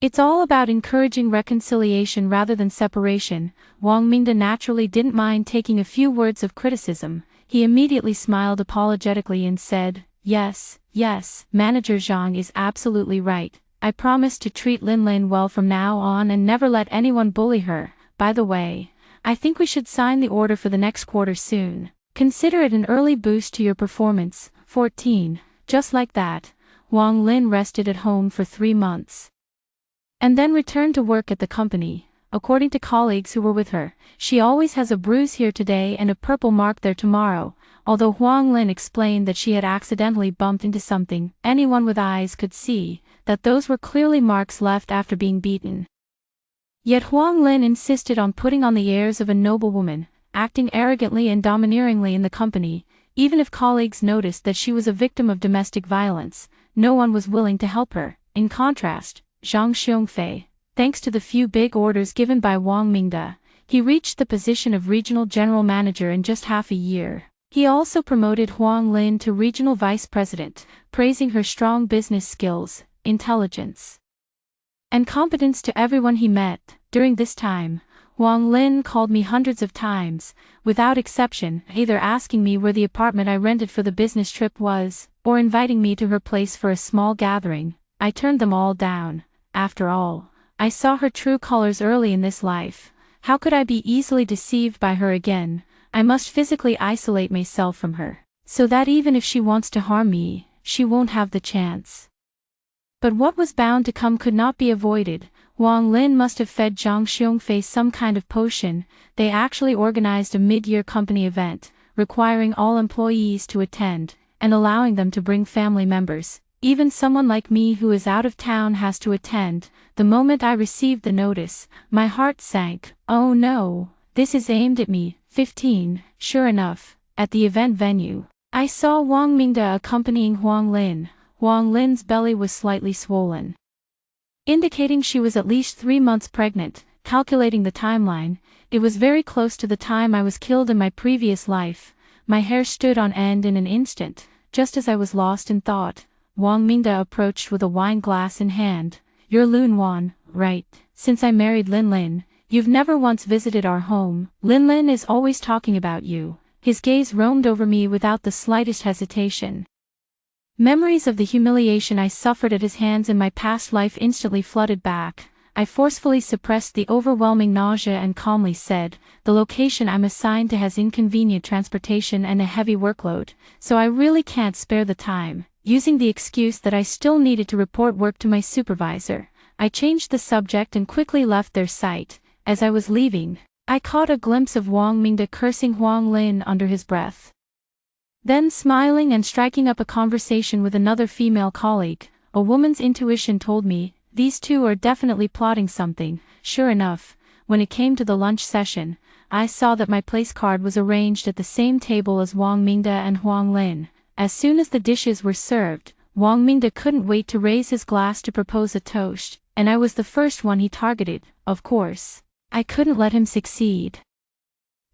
it's all about encouraging reconciliation rather than separation. Wang Mingde naturally didn't mind taking a few words of criticism. He immediately smiled apologetically and said, Yes, Manager Zhang is absolutely right. I promised to treat Lin Lin well from now on and never let anyone bully her. By the way, I think we should sign the order for the next quarter soon. Consider it an early boost to your performance. 14. Just like that, Wang Lin rested at home for 3 months. And then returned to work at the company. According to colleagues who were with her, she always has a bruise here today and a purple mark there tomorrow. Although Huang Lin explained that she had accidentally bumped into something, anyone with eyes could see that those were clearly marks left after being beaten. Yet Huang Lin insisted on putting on the airs of a noblewoman, acting arrogantly and domineeringly in the company. Even if colleagues noticed that she was a victim of domestic violence, no one was willing to help her. In contrast, Zhang Xiongfei, thanks to the few big orders given by Wang Mingde, he reached the position of regional general manager in just half a year. He also promoted Huang Lin to regional vice president, praising her strong business skills, intelligence, and competence to everyone he met. During this time, Huang Lin called me hundreds of times, without exception, either asking me where the apartment I rented for the business trip was, or inviting me to her place for a small gathering. I turned them all down. After all, I saw her true colors early in this life. How could I be easily deceived by her again? I must physically isolate myself from her, so that even if she wants to harm me, she won't have the chance. But what was bound to come could not be avoided. Wang Lin must have fed Zhang Xiongfei some kind of potion. They actually organized a mid-year company event, requiring all employees to attend, and allowing them to bring family members. Even someone like me who is out of town has to attend. The moment I received the notice, my heart sank. Oh no, this is aimed at me. 15. Sure enough, at the event venue, I saw Wang Mingde accompanying Huang Lin. Huang Lin's belly was slightly swollen, indicating she was at least 3 months pregnant. Calculating the timeline, it was very close to the time I was killed in my previous life. My hair stood on end in an instant, just as I was lost in thought. Wang Mingde approached with a wine glass in hand. You're Lun Wan, right? Since I married Lin Lin, you've never once visited our home. Lin Lin is always talking about you. His gaze roamed over me without the slightest hesitation. Memories of the humiliation I suffered at his hands in my past life instantly flooded back. I forcefully suppressed the overwhelming nausea and calmly said, the location I'm assigned to has inconvenient transportation and a heavy workload, so I really can't spare the time. Using the excuse that I still needed to report work to my supervisor, I changed the subject and quickly left their sight. As I was leaving, I caught a glimpse of Wang Mingde cursing Huang Lin under his breath. Then smiling and striking up a conversation with another female colleague. A woman's intuition told me, these two are definitely plotting something. Sure enough, when it came to the lunch session, I saw that my place card was arranged at the same table as Wang Mingde and Huang Lin. As soon as the dishes were served, Wang Mingde couldn't wait to raise his glass to propose a toast, and I was the first one he targeted. Of course, I couldn't let him succeed.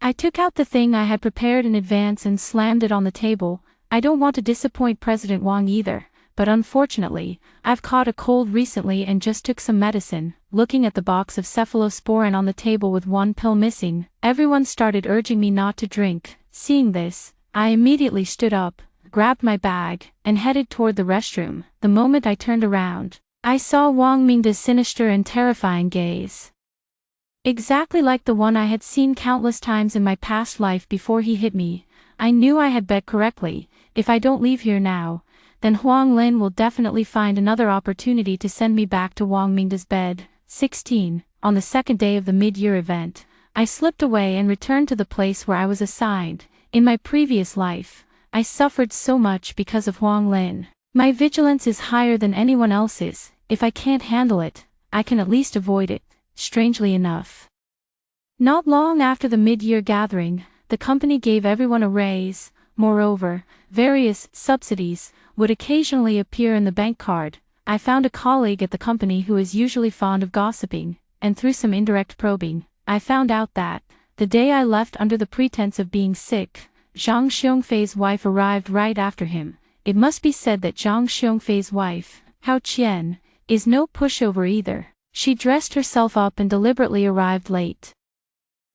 I took out the thing I had prepared in advance and slammed it on the table. I don't want to disappoint President Wang either, but unfortunately, I've caught a cold recently and just took some medicine. Looking at the box of cephalosporin on the table with one pill missing, everyone started urging me not to drink. Seeing this, I immediately stood up, grabbed my bag, and headed toward the restroom. The moment I turned around, I saw Wang Mingde's sinister and terrifying gaze. Exactly like the one I had seen countless times in my past life before he hit me. I knew I had bet correctly. If I don't leave here now, then Huang Lin will definitely find another opportunity to send me back to Wang Mingde's bed. 16. On the second day of the mid-year event, I slipped away and returned to the place where I was assigned. In my previous life, I suffered so much because of Huang Lin. My vigilance is higher than anyone else's. If I can't handle it, I can at least avoid it. Strangely enough, not long after the mid-year gathering, the company gave everyone a raise. Moreover, various subsidies would occasionally appear in the bank card. I found a colleague at the company who is usually fond of gossiping, and through some indirect probing, I found out that, the day I left under the pretense of being sick, Zhang Xiongfei's wife arrived right after him. It must be said that Zhang Xiongfei's wife, Hao Qian, is no pushover either. She dressed herself up and deliberately arrived late.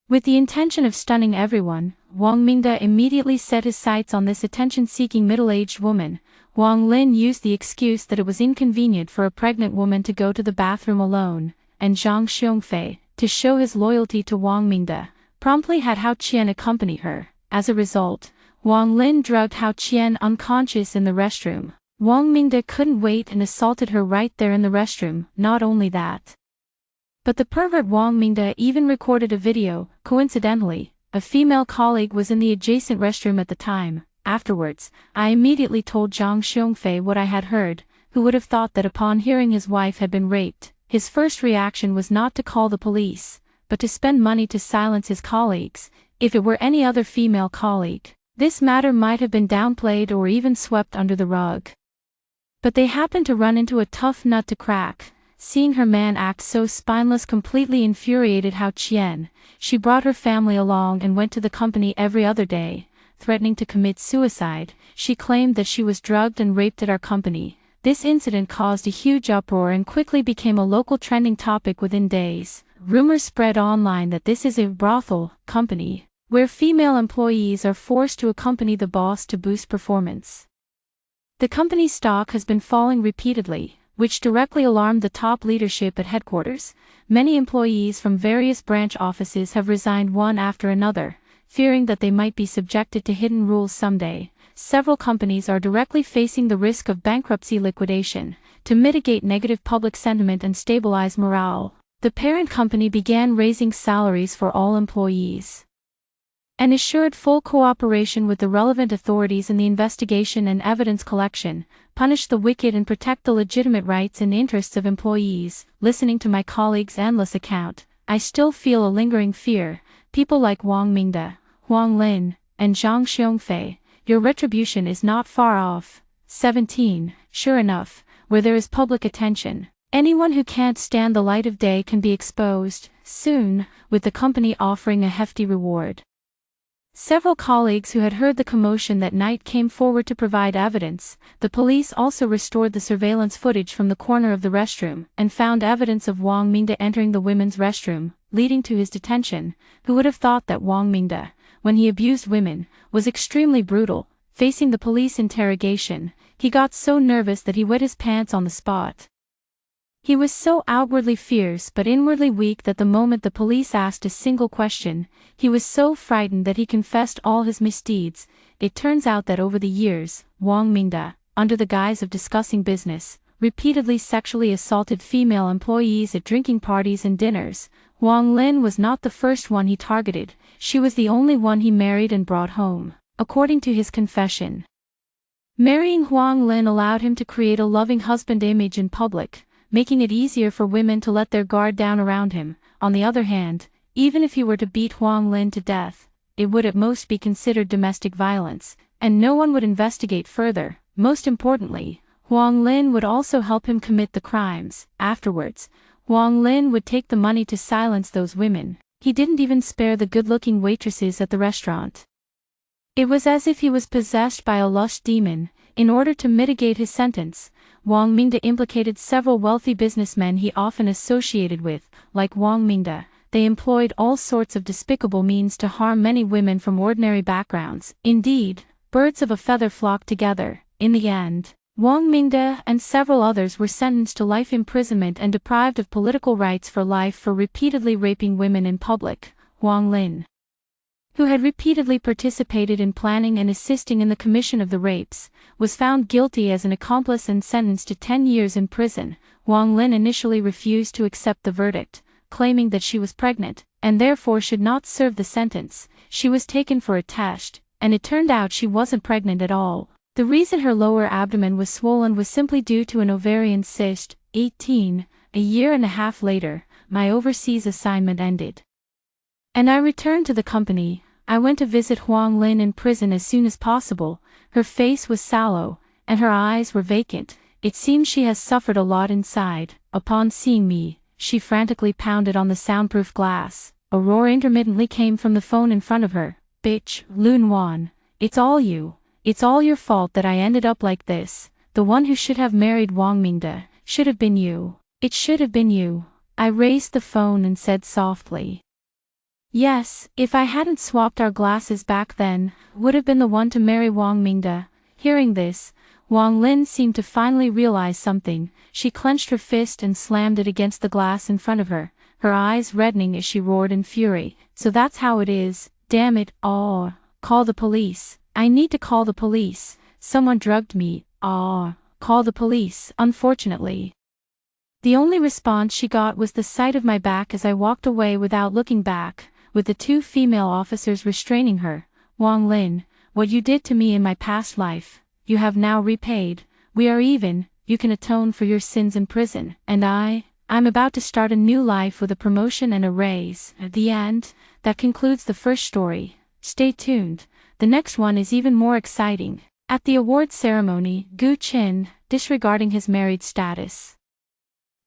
With the intention of stunning everyone, Wang Mingde immediately set his sights on this attention-seeking middle-aged woman. Wang Lin used the excuse that it was inconvenient for a pregnant woman to go to the bathroom alone, and Zhang Xiongfei, to show his loyalty to Wang Mingde, promptly had Hao Qian accompany her. As a result, Wang Lin drugged Hao Qian unconscious in the restroom. Wang Mingde couldn't wait and assaulted her right there in the restroom. Not only that, but the pervert Wang Mingde even recorded a video. Coincidentally, a female colleague was in the adjacent restroom at the time. Afterwards, I immediately told Zhang Xiongfei what I had heard. Who would have thought that upon hearing his wife had been raped, his first reaction was not to call the police, but to spend money to silence his colleagues. If it were any other female colleague, this matter might have been downplayed or even swept under the rug. But they happened to run into a tough nut to crack. Seeing her man act so spineless completely infuriated Hao Qian. She brought her family along and went to the company every other day, threatening to commit suicide. She claimed that she was drugged and raped at our company. This incident caused a huge uproar and quickly became a local trending topic within days. Rumors spread online that this is a brothel company, where female employees are forced to accompany the boss to boost performance. The company's stock has been falling repeatedly, which directly alarmed the top leadership at headquarters. Many employees from various branch offices have resigned one after another, fearing that they might be subjected to hidden rules someday. Several companies are directly facing the risk of bankruptcy liquidation. To mitigate negative public sentiment and stabilize morale, the parent company began raising salaries for all employees and assured full cooperation with the relevant authorities in the investigation and evidence collection, punish the wicked and protect the legitimate rights and interests of employees. Listening to my colleagues' endless account, I still feel a lingering fear. People like Wang Mingde, Wang Lin, and Zhang Xiongfei, your retribution is not far off. 17. Sure enough, where there is public attention, anyone who can't stand the light of day can be exposed, soon, with the company offering a hefty reward. Several colleagues who had heard the commotion that night came forward to provide evidence. The police also restored the surveillance footage from the corner of the restroom and found evidence of Wang Mingde entering the women's restroom, leading to his detention. Who would have thought that Wang Mingde, when he abused women, was extremely brutal? Facing the police interrogation, he got so nervous that he wet his pants on the spot. He was so outwardly fierce but inwardly weak that the moment the police asked a single question, he was so frightened that he confessed all his misdeeds. It turns out that over the years, Wang Mingde, under the guise of discussing business, repeatedly sexually assaulted female employees at drinking parties and dinners. Wang Lin was not the first one he targeted. She was the only one he married and brought home, according to his confession. Marrying Wang Lin allowed him to create a loving husband image in public, making it easier for women to let their guard down around him. On the other hand, even if he were to beat Wang Lin to death, it would at most be considered domestic violence, and no one would investigate further. Most importantly, Wang Lin would also help him commit the crimes. Afterwards, Wang Lin would take the money to silence those women. He didn't even spare the good-looking waitresses at the restaurant. It was as if he was possessed by a lust demon. In order to mitigate his sentence, Wang Mingde implicated several wealthy businessmen he often associated with. Like Wang Mingde, they employed all sorts of despicable means to harm many women from ordinary backgrounds. Indeed, birds of a feather flocked together. In the end, Wang Mingde and several others were sentenced to life imprisonment and deprived of political rights for life for repeatedly raping women in public. Wang Lin, who had repeatedly participated in planning and assisting in the commission of the rapes, was found guilty as an accomplice and sentenced to 10 years in prison. Wang Lin initially refused to accept the verdict, claiming that she was pregnant, and therefore should not serve the sentence. She was taken for a test, and it turned out she wasn't pregnant at all. The reason her lower abdomen was swollen was simply due to an ovarian cyst. 18. A year and a half later, my overseas assignment ended, and I returned to the company. I went to visit Wang Lin in prison as soon as possible. Her face was sallow, and her eyes were vacant. It seems she has suffered a lot inside. Upon seeing me, she frantically pounded on the soundproof glass. A roar intermittently came from the phone in front of her. Bitch, Lun Wan, it's all you. It's all your fault that I ended up like this. The one who should have married Wang Mingde should have been you. It should have been you. I raised the phone and said softly, yes, if I hadn't swapped our glasses back then, would have been the one to marry Wang Mingde. Hearing this, Wang Lin seemed to finally realize something. She clenched her fist and slammed it against the glass in front of her, her eyes reddening as she roared in fury. So that's how it is, damn it, oh, call the police. I need to call the police. Someone drugged me, oh, call the police. Unfortunately, the only response she got was the sight of my back as I walked away without looking back, with the two female officers restraining her. Wang Lin, what you did to me in my past life, you have now repaid. We are even, you can atone for your sins in prison. And I'm about to start a new life with a promotion and a raise. At the end, that concludes the first story. Stay tuned, the next one is even more exciting. At the awards ceremony, Gu Qin, disregarding his married status,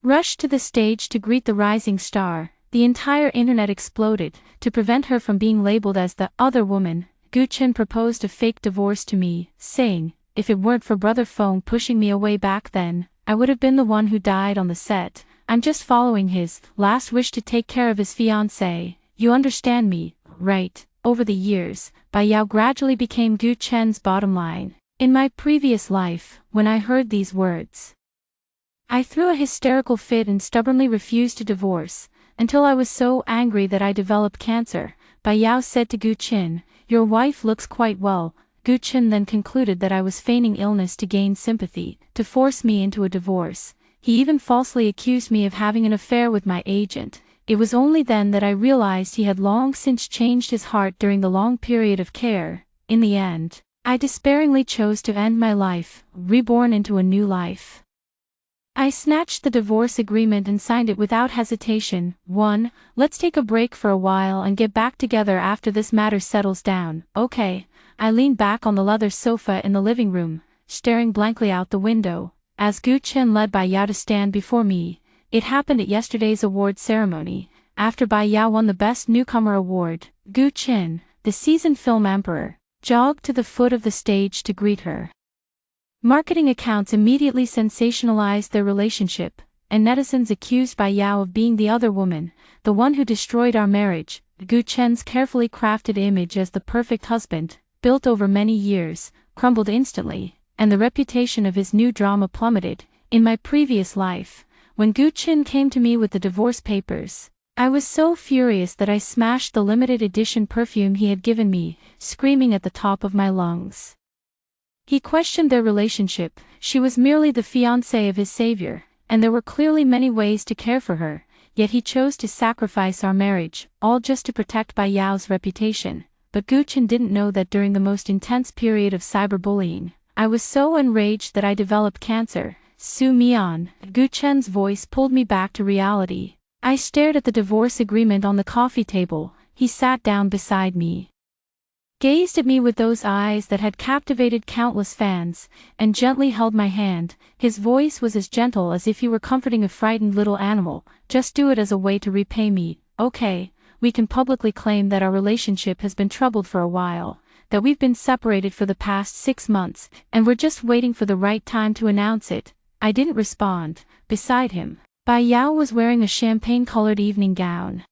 rushed to the stage to greet the rising star. The entire internet exploded. To prevent her from being labeled as the other woman, Gu Qin proposed a fake divorce to me, saying, if it weren't for Brother Feng pushing me away back then, I would have been the one who died on the set. I'm just following his last wish to take care of his fiancée. You understand me, right? Over the years, Bai Yao gradually became Gu Chen's bottom line. In my previous life, when I heard these words, I threw a hysterical fit and stubbornly refused to divorce, until I was so angry that I developed cancer. Bai Yao said to Gu Qin, your wife looks quite well. Gu Qin then concluded that I was feigning illness to gain sympathy, to force me into a divorce. He even falsely accused me of having an affair with my agent. It was only then that I realized he had long since changed his heart during the long period of care. In the end, I despairingly chose to end my life, reborn into a new life. I snatched the divorce agreement and signed it without hesitation. 1. Let's take a break for a while and get back together after this matter settles down. Okay. I leaned back on the leather sofa in the living room, staring blankly out the window, as Gu Qin led Bai Yao to stand before me. It happened at yesterday's award ceremony. After Bai Yao won the Best Newcomer award, Gu Qin, the seasoned film emperor, jogged to the foot of the stage to greet her. Marketing accounts immediately sensationalized their relationship, and netizens accused Bai Yao of being the other woman, the one who destroyed our marriage. Gu Chen's carefully crafted image as the perfect husband, built over many years, crumbled instantly, and the reputation of his new drama plummeted. In my previous life, when Gu Qin came to me with the divorce papers, I was so furious that I smashed the limited edition perfume he had given me, screaming at the top of my lungs. He questioned their relationship. She was merely the fiancée of his savior, and there were clearly many ways to care for her, yet he chose to sacrifice our marriage, all just to protect Bai Yao's reputation. But Gu Qin didn't know that during the most intense period of cyberbullying, I was so enraged that I developed cancer. Su Mian, Gu Chen's voice pulled me back to reality. I stared at the divorce agreement on the coffee table. He sat down beside me, gazed at me with those eyes that had captivated countless fans, and gently held my hand. His voice was as gentle as if he were comforting a frightened little animal. Just do it as a way to repay me, okay? We can publicly claim that our relationship has been troubled for a while, that we've been separated for the past 6 months, and we're just waiting for the right time to announce it. I didn't respond. Beside him, Bai Yao was wearing a champagne-colored evening gown,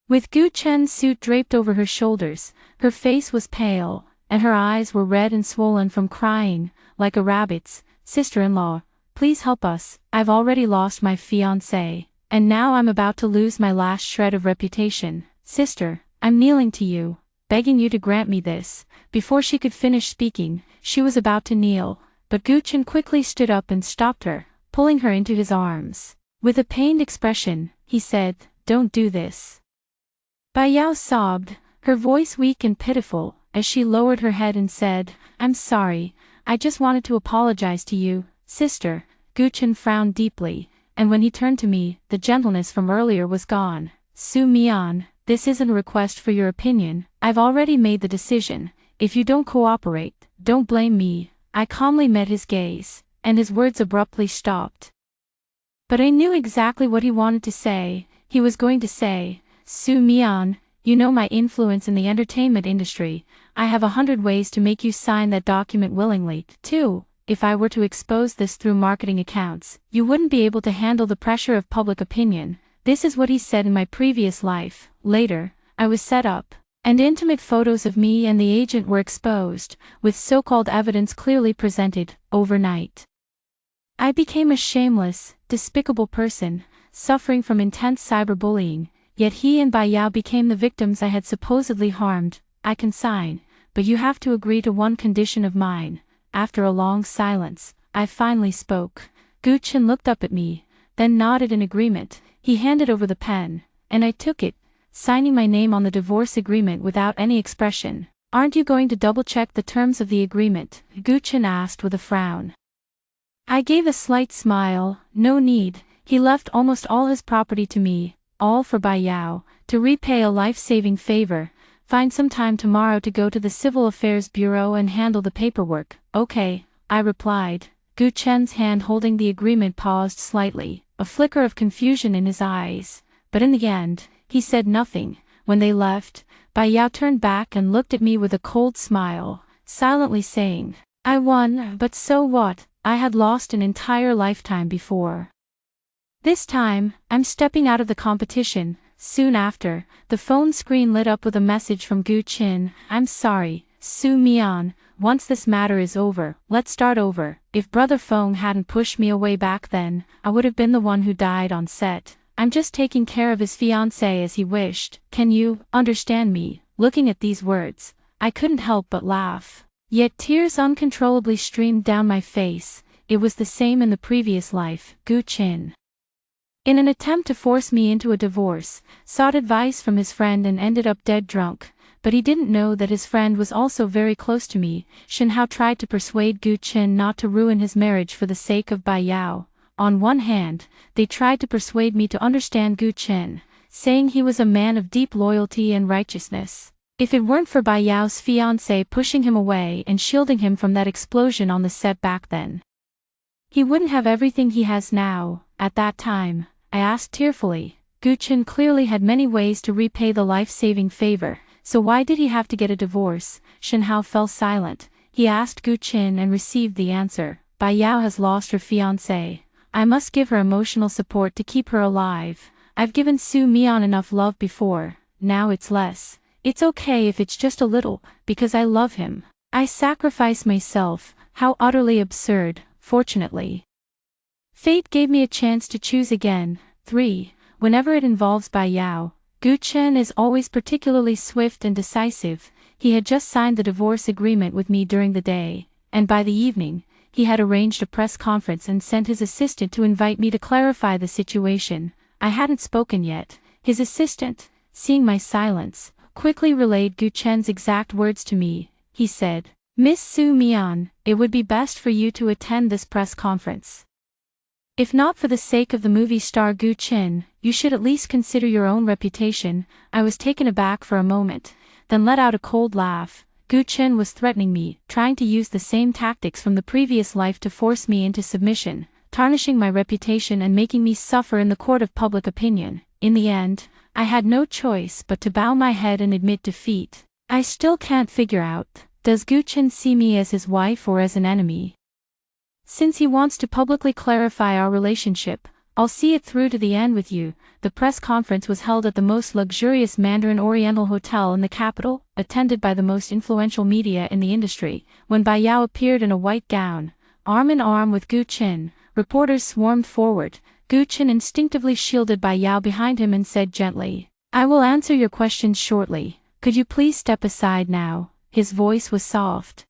with Gu Chen's suit draped over her shoulders. Her face was pale, and her eyes were red and swollen from crying, like a rabbit's. Sister-in-law, please help us. I've already lost my fiancé, and now I'm about to lose my last shred of reputation. Sister, I'm kneeling to you, begging you to grant me this. Before she could finish speaking, she was about to kneel, but Gu Qin quickly stood up and stopped her, pulling her into his arms. With a pained expression, he said, don't do this. Bai Yao sobbed, her voice weak and pitiful, as she lowered her head and said, I'm sorry, I just wanted to apologize to you, sister. Gu Qin frowned deeply, and when he turned to me, the gentleness from earlier was gone. Su Mian, this isn't a request for your opinion. I've already made the decision. If you don't cooperate, don't blame me. I calmly met his gaze, and his words abruptly stopped. But I knew exactly what he wanted to say. He was going to say, Su Mian, you know my influence in the entertainment industry. I have 100 ways to make you sign that document willingly. 2. If I were to expose this through marketing accounts, you wouldn't be able to handle the pressure of public opinion. This is what he said in my previous life. Later, I was set up, And intimate photos of me and the agent were exposed, with so-called evidence clearly presented, overnight. I became a shameless, despicable person, suffering from intense cyberbullying, yet he and Bai Yao became the victims I had supposedly harmed. I consign, but you have to agree to one condition of mine. After a long silence, I finally spoke. Gu Chen looked up at me, then nodded in agreement. He handed over the pen, and I took it, signing my name on the divorce agreement without any expression. Aren't you going to double-check the terms of the agreement? Gu Chen asked with a frown. I gave a slight smile. No need. He left almost all his property to me, all for Bai Yao, to repay a life-saving favor. Find some time tomorrow to go to the Civil Affairs Bureau and handle the paperwork. Okay, I replied. Gu Chen's hand holding the agreement paused slightly, a flicker of confusion in his eyes. But in the end, he said nothing. When they left, Bai Yao turned back and looked at me with a cold smile, silently saying, I won, but so what? I had lost an entire lifetime before. This time, I'm stepping out of the competition. Soon after, the phone screen lit up with a message from Gu Chen. I'm sorry, Su Mian, once this matter is over, let's start over. If Brother Feng hadn't pushed me away back then, I would have been the one who died on set. I'm just taking care of his fiancée as he wished. Can you understand me? Looking at these words, I couldn't help but laugh. Yet tears uncontrollably streamed down my face. It was the same in the previous life. Gu Chen, in an attempt to force me into a divorce, sought advice from his friend and ended up dead drunk. But he didn't know that his friend was also very close to me. Shen Hao tried to persuade Gu Chen not to ruin his marriage for the sake of Bai Yao. On one hand, they tried to persuade me to understand Gu Chen, saying he was a man of deep loyalty and righteousness. If it weren't for Bai Yao's fiancée pushing him away and shielding him from that explosion on the set back then, he wouldn't have everything he has now. At that time, I asked tearfully, Gu Chen clearly had many ways to repay the life-saving favor, so why did he have to get a divorce? Shen Hao fell silent. He asked Gu Chen and received the answer. Bai Yao has lost her fiancé. I must give her emotional support to keep her alive. I've given Su Mian enough love before, now it's less. It's okay if it's just a little, because I love him. I sacrifice myself. How utterly absurd. Fortunately, fate gave me a chance to choose again. 3. Whenever it involves Bai Yao, Gu Chen is always particularly swift and decisive. He had just signed the divorce agreement with me during the day, and by the evening, he had arranged a press conference and sent his assistant to invite me to clarify the situation. I hadn't spoken yet. His assistant, seeing my silence, quickly relayed Gu Chen's exact words to me. He said, Miss Su Mian, it would be best for you to attend this press conference. If not for the sake of the movie star Gu Chen, you should at least consider your own reputation. I was taken aback for a moment, then let out a cold laugh. Gu Chen was threatening me, trying to use the same tactics from the previous life to force me into submission, tarnishing my reputation and making me suffer in the court of public opinion. In the end, I had no choice but to bow my head and admit defeat. I still can't figure out, does Gu Chen see me as his wife or as an enemy? Since he wants to publicly clarify our relationship, I'll see it through to the end with you. The press conference was held at the most luxurious Mandarin Oriental hotel in the capital, attended by the most influential media in the industry. When Bai Yao appeared in a white gown, arm in arm with Gu Chen, reporters swarmed forward. Gu Chen instinctively shielded Bai Yao behind him and said gently, I will answer your questions shortly. Could you please step aside now? His voice was soft.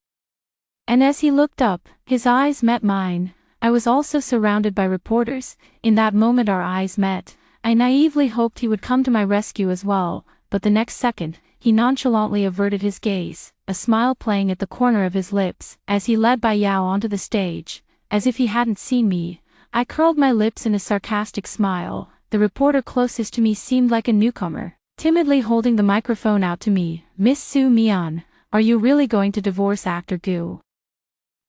And as he looked up, his eyes met mine. I was also surrounded by reporters. In that moment our eyes met. I naively hoped he would come to my rescue as well, but the next second, he nonchalantly averted his gaze, a smile playing at the corner of his lips, as he led Bai Yao onto the stage. As if he hadn't seen me, I curled my lips in a sarcastic smile. The reporter closest to me seemed like a newcomer, timidly holding the microphone out to me. Miss Su Mian, are you really going to divorce actor Gu?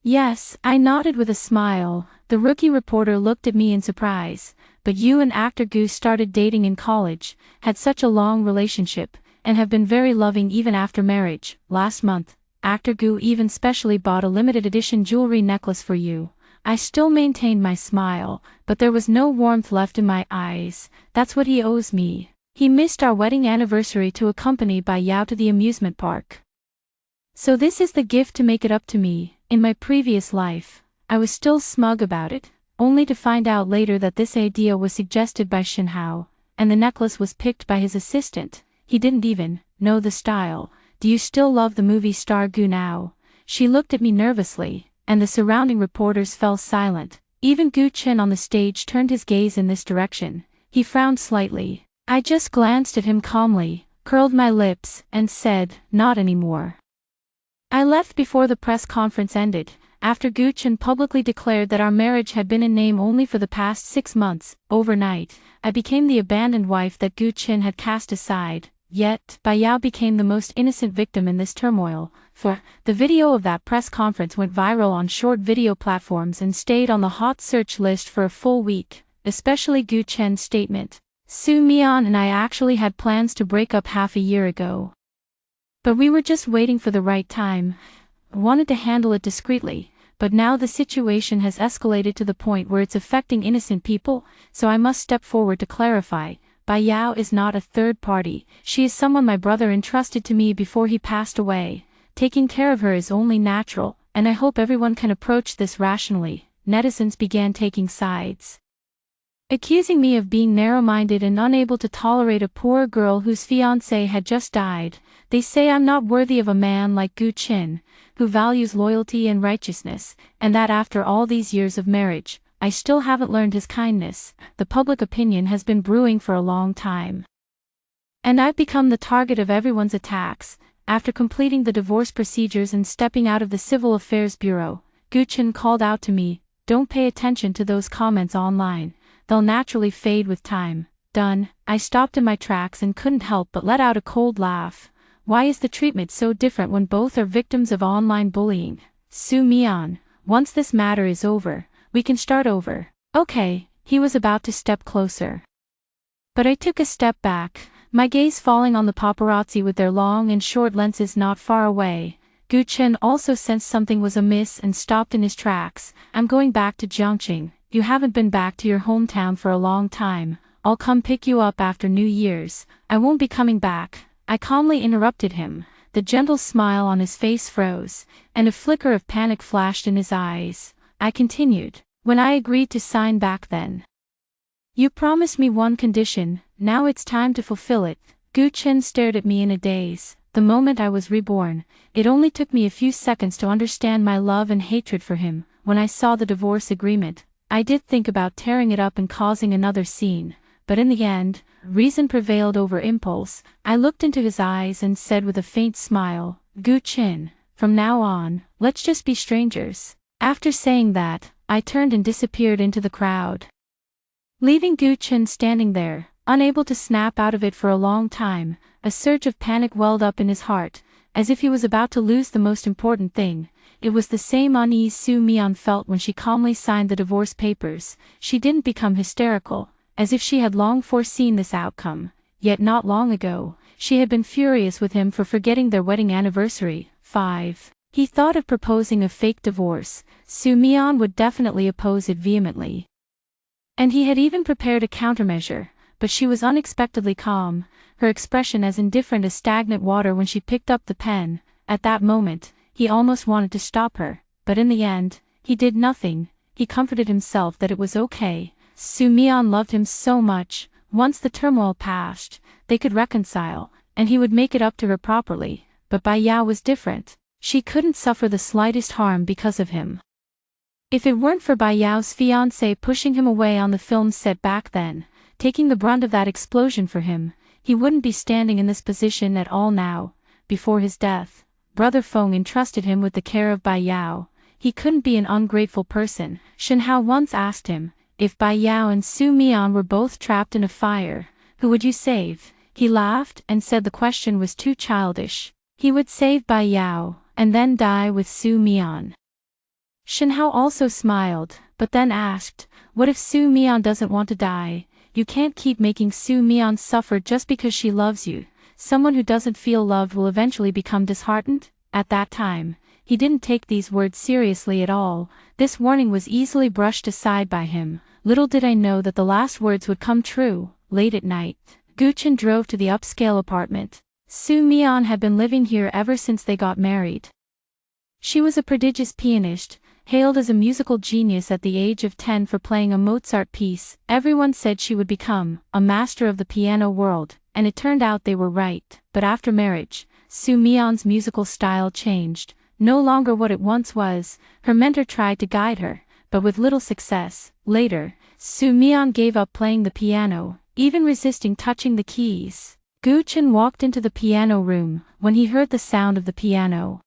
Yes, I nodded with a smile. The rookie reporter looked at me in surprise. But you and actor Gu started dating in college, had such a long relationship, and have been very loving even after marriage. Last month, actor Gu even specially bought a limited edition jewelry necklace for you. I still maintained my smile, but there was no warmth left in my eyes. That's what he owes me. He missed our wedding anniversary to accompany Bai Yao to the amusement park. So this is the gift to make it up to me. In my previous life, I was still smug about it, only to find out later that this idea was suggested by Shen Hao, and the necklace was picked by his assistant. He didn't even know the style. Do you still love the movie star Gu Nao? She looked at me nervously, and the surrounding reporters fell silent. Even Gu Chen on the stage turned his gaze in this direction. He frowned slightly. I just glanced at him calmly, curled my lips, and said, "Not anymore." I left before the press conference ended, after Gu Chen publicly declared that our marriage had been in name only for the past 6 months. Overnight, I became the abandoned wife that Gu Chen had cast aside. Yet, Bai Yao became the most innocent victim in this turmoil, for the video of that press conference went viral on short video platforms and stayed on the hot search list for a full week, especially Gu Chen's statement. Su Mian and I actually had plans to break up half a year ago. But we were just waiting for the right time. I wanted to handle it discreetly, but now the situation has escalated to the point where it's affecting innocent people, so I must step forward to clarify. Bai Yao is not a third party. She is someone my brother entrusted to me before he passed away. Taking care of her is only natural, and I hope everyone can approach this rationally. Netizens began taking sides, accusing me of being narrow-minded and unable to tolerate a poor girl whose fiancé had just died. They say I'm not worthy of a man like Gu Chen, who values loyalty and righteousness, and that after all these years of marriage, I still haven't learned his kindness. The public opinion has been brewing for a long time, and I've become the target of everyone's attacks. After completing the divorce procedures and stepping out of the Civil Affairs Bureau, Gu Chen called out to me, "Don't pay attention to those comments online. They'll naturally fade with time." Done. I stopped in my tracks and couldn't help but let out a cold laugh. Why is the treatment so different when both are victims of online bullying? Su Mian, once this matter is over, we can start over. Okay. He was about to step closer, but I took a step back, my gaze falling on the paparazzi with their long and short lenses not far away. Gu Chen also sensed something was amiss and stopped in his tracks. "I'm going back to Jiangqing. You haven't been back to your hometown for a long time. I'll come pick you up after New Year's." "I won't be coming back," I calmly interrupted him. The gentle smile on his face froze, and a flicker of panic flashed in his eyes. I continued, "When I agreed to sign back then, you promised me one condition. Now it's time to fulfill it." Gu Chen stared at me in a daze. The moment I was reborn, it only took me a few seconds to understand my love and hatred for him. When I saw the divorce agreement, I did think about tearing it up and causing another scene, but in the end, reason prevailed over impulse. I looked into his eyes and said with a faint smile, "Gu Chen, from now on, let's just be strangers." After saying that, I turned and disappeared into the crowd, leaving Gu Chen standing there, unable to snap out of it for a long time. A surge of panic welled up in his heart, as if he was about to lose the most important thing. It was the same unease Su Mian felt when she calmly signed the divorce papers. She didn't become hysterical, as if she had long foreseen this outcome. Yet not long ago, she had been furious with him for forgetting their wedding anniversary. 5. He thought of proposing a fake divorce. Su Mian would definitely oppose it vehemently, and he had even prepared a countermeasure, but she was unexpectedly calm, her expression as indifferent as stagnant water when she picked up the pen. At that moment, he almost wanted to stop her, but in the end, he did nothing. He comforted himself that it was okay. Su Mian loved him so much. Once the turmoil passed, they could reconcile, and he would make it up to her properly. But Bai Yao was different. She couldn't suffer the slightest harm because of him. If it weren't for Bai Yao's fiancé pushing him away on the film set back then, taking the brunt of that explosion for him, he wouldn't be standing in this position at all now. Before his death, Brother Feng entrusted him with the care of Bai Yao. He couldn't be an ungrateful person. Shen Hao once asked him, if Bai Yao and Su Mian were both trapped in a fire, who would you save? He laughed and said the question was too childish. He would save Bai Yao, and then die with Su Mian. Shen Hao also smiled, but then asked, what if Su Mian doesn't want to die? You can't keep making Su Mian suffer just because she loves you. Someone who doesn't feel loved will eventually become disheartened. At that time, he didn't take these words seriously at all. This warning was easily brushed aside by him. Little did I know that the last words would come true. Late at night, Guchen drove to the upscale apartment. Su Mian had been living here ever since they got married. She was a prodigious pianist, hailed as a musical genius at the age of 10 for playing a Mozart piece. Everyone said she would become a master of the piano world, and it turned out they were right. But after marriage, Su Mian's musical style changed, no longer what it once was. Her mentor tried to guide her, but with little success. Later, Su Mian gave up playing the piano, even resisting touching the keys. Guchen walked into the piano room when he heard the sound of the piano.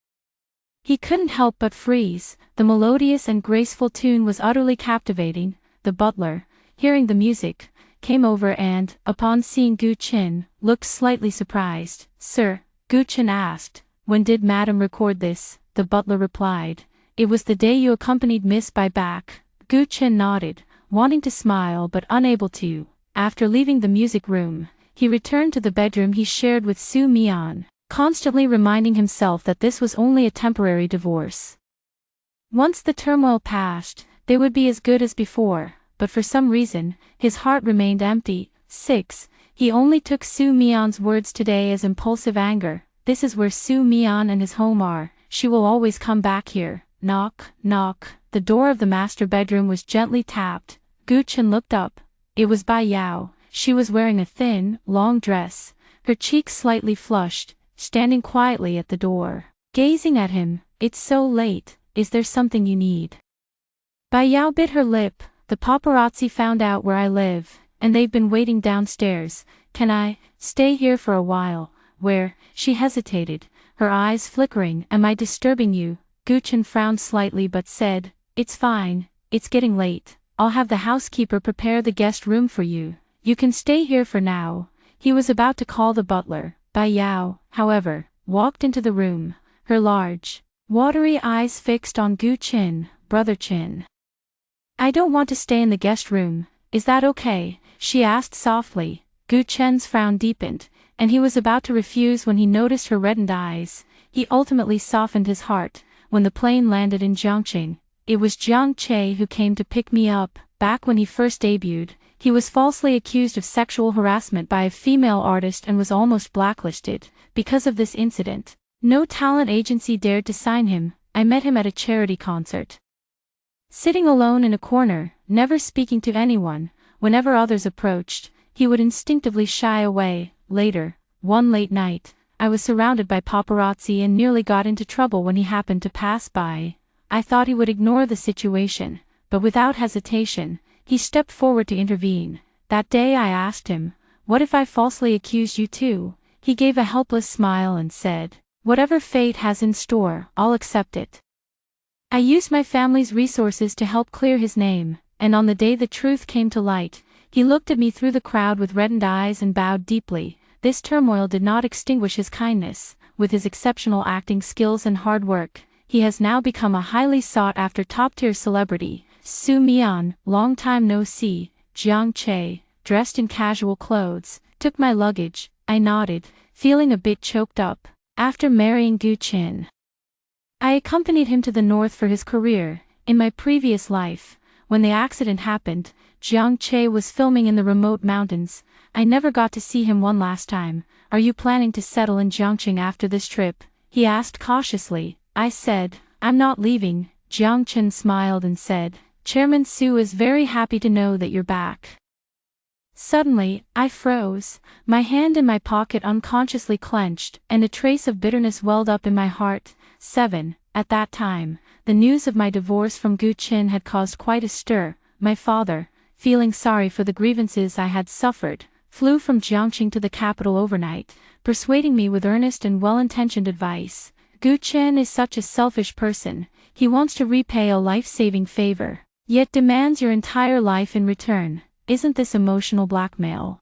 He couldn't help but freeze. The melodious and graceful tune was utterly captivating. The butler, hearing the music, came over and, upon seeing Guchen, looked slightly surprised. "Sir," Guchen asked, "when did Madam record this?" The butler replied, "It was the day you accompanied Miss by back." Guchen nodded, wanting to smile but unable to. After leaving the music room, he returned to the bedroom he shared with Su Mian, constantly reminding himself that this was only a temporary divorce. Once the turmoil passed, they would be as good as before, but for some reason, his heart remained empty. 6. He only took Su Mian's words today as impulsive anger. This is where Su Mian and his home are. She will always come back here. Knock, knock. The door of the master bedroom was gently tapped. Guchen looked up. It was Bai Yao. She was wearing a thin, long dress, her cheeks slightly flushed, standing quietly at the door, gazing at him. "It's so late, is there something you need?" Bai Yao bit her lip. "The paparazzi found out where I live, and they've been waiting downstairs. Can I stay here for a while?" "Where?" She hesitated, her eyes flickering. "Am I disturbing you?" Guchen frowned slightly but said, "It's fine, it's getting late. I'll have the housekeeper prepare the guest room for you. You can stay here for now." He was about to call the butler. Bai Yao, however, walked into the room, her large, watery eyes fixed on Guchen. "Brother Chin, I don't want to stay in the guest room, is that okay?" she asked softly. Guchen's frown deepened, and he was about to refuse when he noticed her reddened eyes. He ultimately softened his heart. When the plane landed in Jiangqing, it was Jiang Che who came to pick me up. Back when he first debuted, he was falsely accused of sexual harassment by a female artist and was almost blacklisted. Because of this incident, no talent agency dared to sign him. I met him at a charity concert. Sitting alone in a corner, never speaking to anyone, whenever others approached, he would instinctively shy away. Later, one late night, I was surrounded by paparazzi and nearly got into trouble when he happened to pass by. I thought he would ignore the situation, but without hesitation, he stepped forward to intervene. That day I asked him, "What if I falsely accused you too?" He gave a helpless smile and said, "Whatever fate has in store, I'll accept it." I used my family's resources to help clear his name, and on the day the truth came to light, he looked at me through the crowd with reddened eyes and bowed deeply. This turmoil did not extinguish his kindness. With his exceptional acting skills and hard work, he has now become a highly sought-after top-tier celebrity. Su Mian, long time no see. Jiang Che, dressed in casual clothes, took my luggage. I nodded, feeling a bit choked up. After marrying Guchen, I accompanied him to the north for his career. In my previous life, when the accident happened, Jiang Che was filming in the remote mountains. I never got to see him one last time. "Are you planning to settle in Jiangqing after this trip?" he asked cautiously. I said, "I'm not leaving." Jiang Chen smiled and said, "Chairman Su is very happy to know that you're back." Suddenly, I froze, my hand in my pocket unconsciously clenched, and a trace of bitterness welled up in my heart. 7. At that time, the news of my divorce from Guchen had caused quite a stir. My father, feeling sorry for the grievances I had suffered, flew from Jiangqing to the capital overnight, persuading me with earnest and well-intentioned advice. Guchen is such a selfish person. He wants to repay a life-saving favor, yet demands your entire life in return. Isn't this emotional blackmail?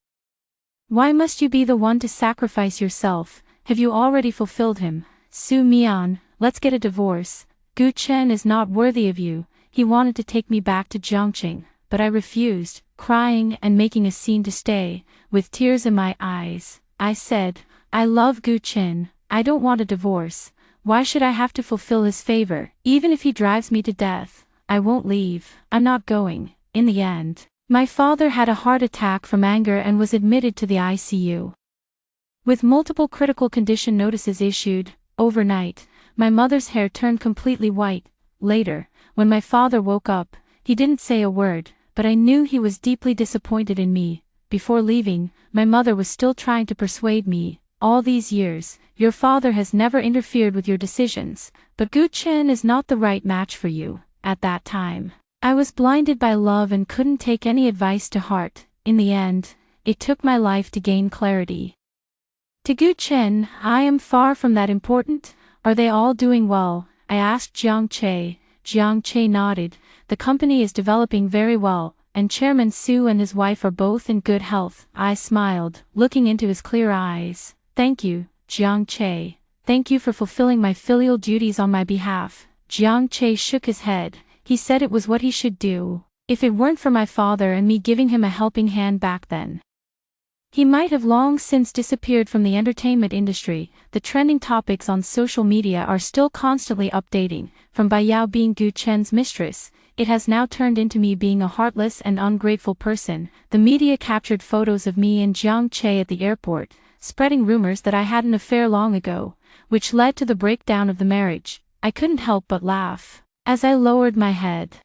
Why must you be the one to sacrifice yourself? Have you already fulfilled him? Su Mian, let's get a divorce. Guchen is not worthy of you. He wanted to take me back to Jiangqing, but I refused, crying and making a scene to stay. With tears in my eyes, I said, "I love Guchen. I don't want a divorce. Why should I have to fulfill his favor? Even if he drives me to death, I won't leave. I'm not going." In the end, My father had a heart attack from anger and was admitted to the ICU. With multiple critical condition notices issued, overnight, my mother's hair turned completely white. Later, when my father woke up, he didn't say a word, but I knew he was deeply disappointed in me. Before leaving, my mother was still trying to persuade me, all these years, your father has never interfered with your decisions, but Gu Chen is not the right match for you. At that time, I was blinded by love and couldn't take any advice to heart. In the end, it took my life to gain clarity. To Gu Chen, I am far from that important. Are they all doing well? I asked Jiang Che. Jiang Che nodded. The company is developing very well, and Chairman Su and his wife are both in good health. I smiled, looking into his clear eyes. Thank you, Jiang Che. Thank you for fulfilling my filial duties on my behalf. Jiang Che shook his head. He said it was what he should do. If it weren't for my father and me giving him a helping hand back then, he might have long since disappeared from the entertainment industry. The trending topics on social media are still constantly updating. From Bai Yao being Gu Chen's mistress, it has now turned into me being a heartless and ungrateful person. The media captured photos of me and Jiang Che at the airport, spreading rumors that I had an affair long ago, which led to the breakdown of the marriage. I couldn't help but laugh as I lowered my head.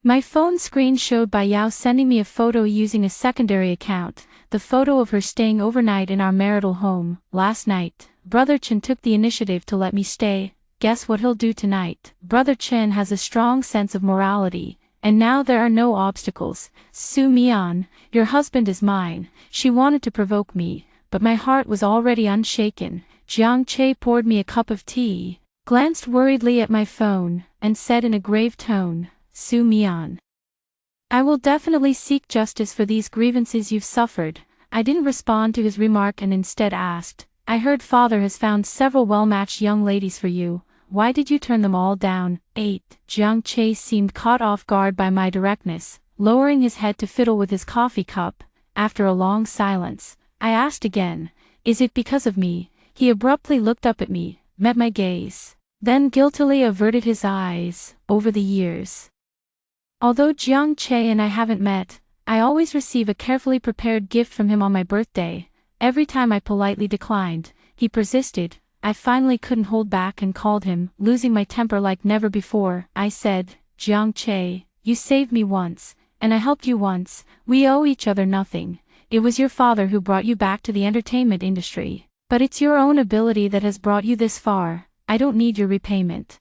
My phone screen showed Bai Yao sending me a photo using a secondary account, the photo of her staying overnight in our marital home. Last night, Brother Chen took the initiative to let me stay. Guess what he'll do tonight? Brother Chen has a strong sense of morality, and now there are no obstacles. Su Mian, your husband is mine. She wanted to provoke me, but my heart was already unshaken. Jiang Che poured me a cup of tea, glanced worriedly at my phone, and said in a grave tone, Su Mian, I will definitely seek justice for these grievances you've suffered. I didn't respond to his remark and instead asked, I heard father has found several well-matched young ladies for you. Why did you turn them all down? 8. Jiang Che seemed caught off guard by my directness, lowering his head to fiddle with his coffee cup. After a long silence, I asked again, is it because of me? He abruptly looked up at me, met my gaze, then guiltily averted his eyes. Over the years, although Jiang Che and I haven't met, I always receive a carefully prepared gift from him on my birthday. Every time I politely declined, he persisted. I finally couldn't hold back and called him, losing my temper like never before. I said, Jiang Che, you saved me once, and I helped you once. We owe each other nothing. It was your father who brought you back to the entertainment industry, but it's your own ability that has brought you this far. I don't need your repayment.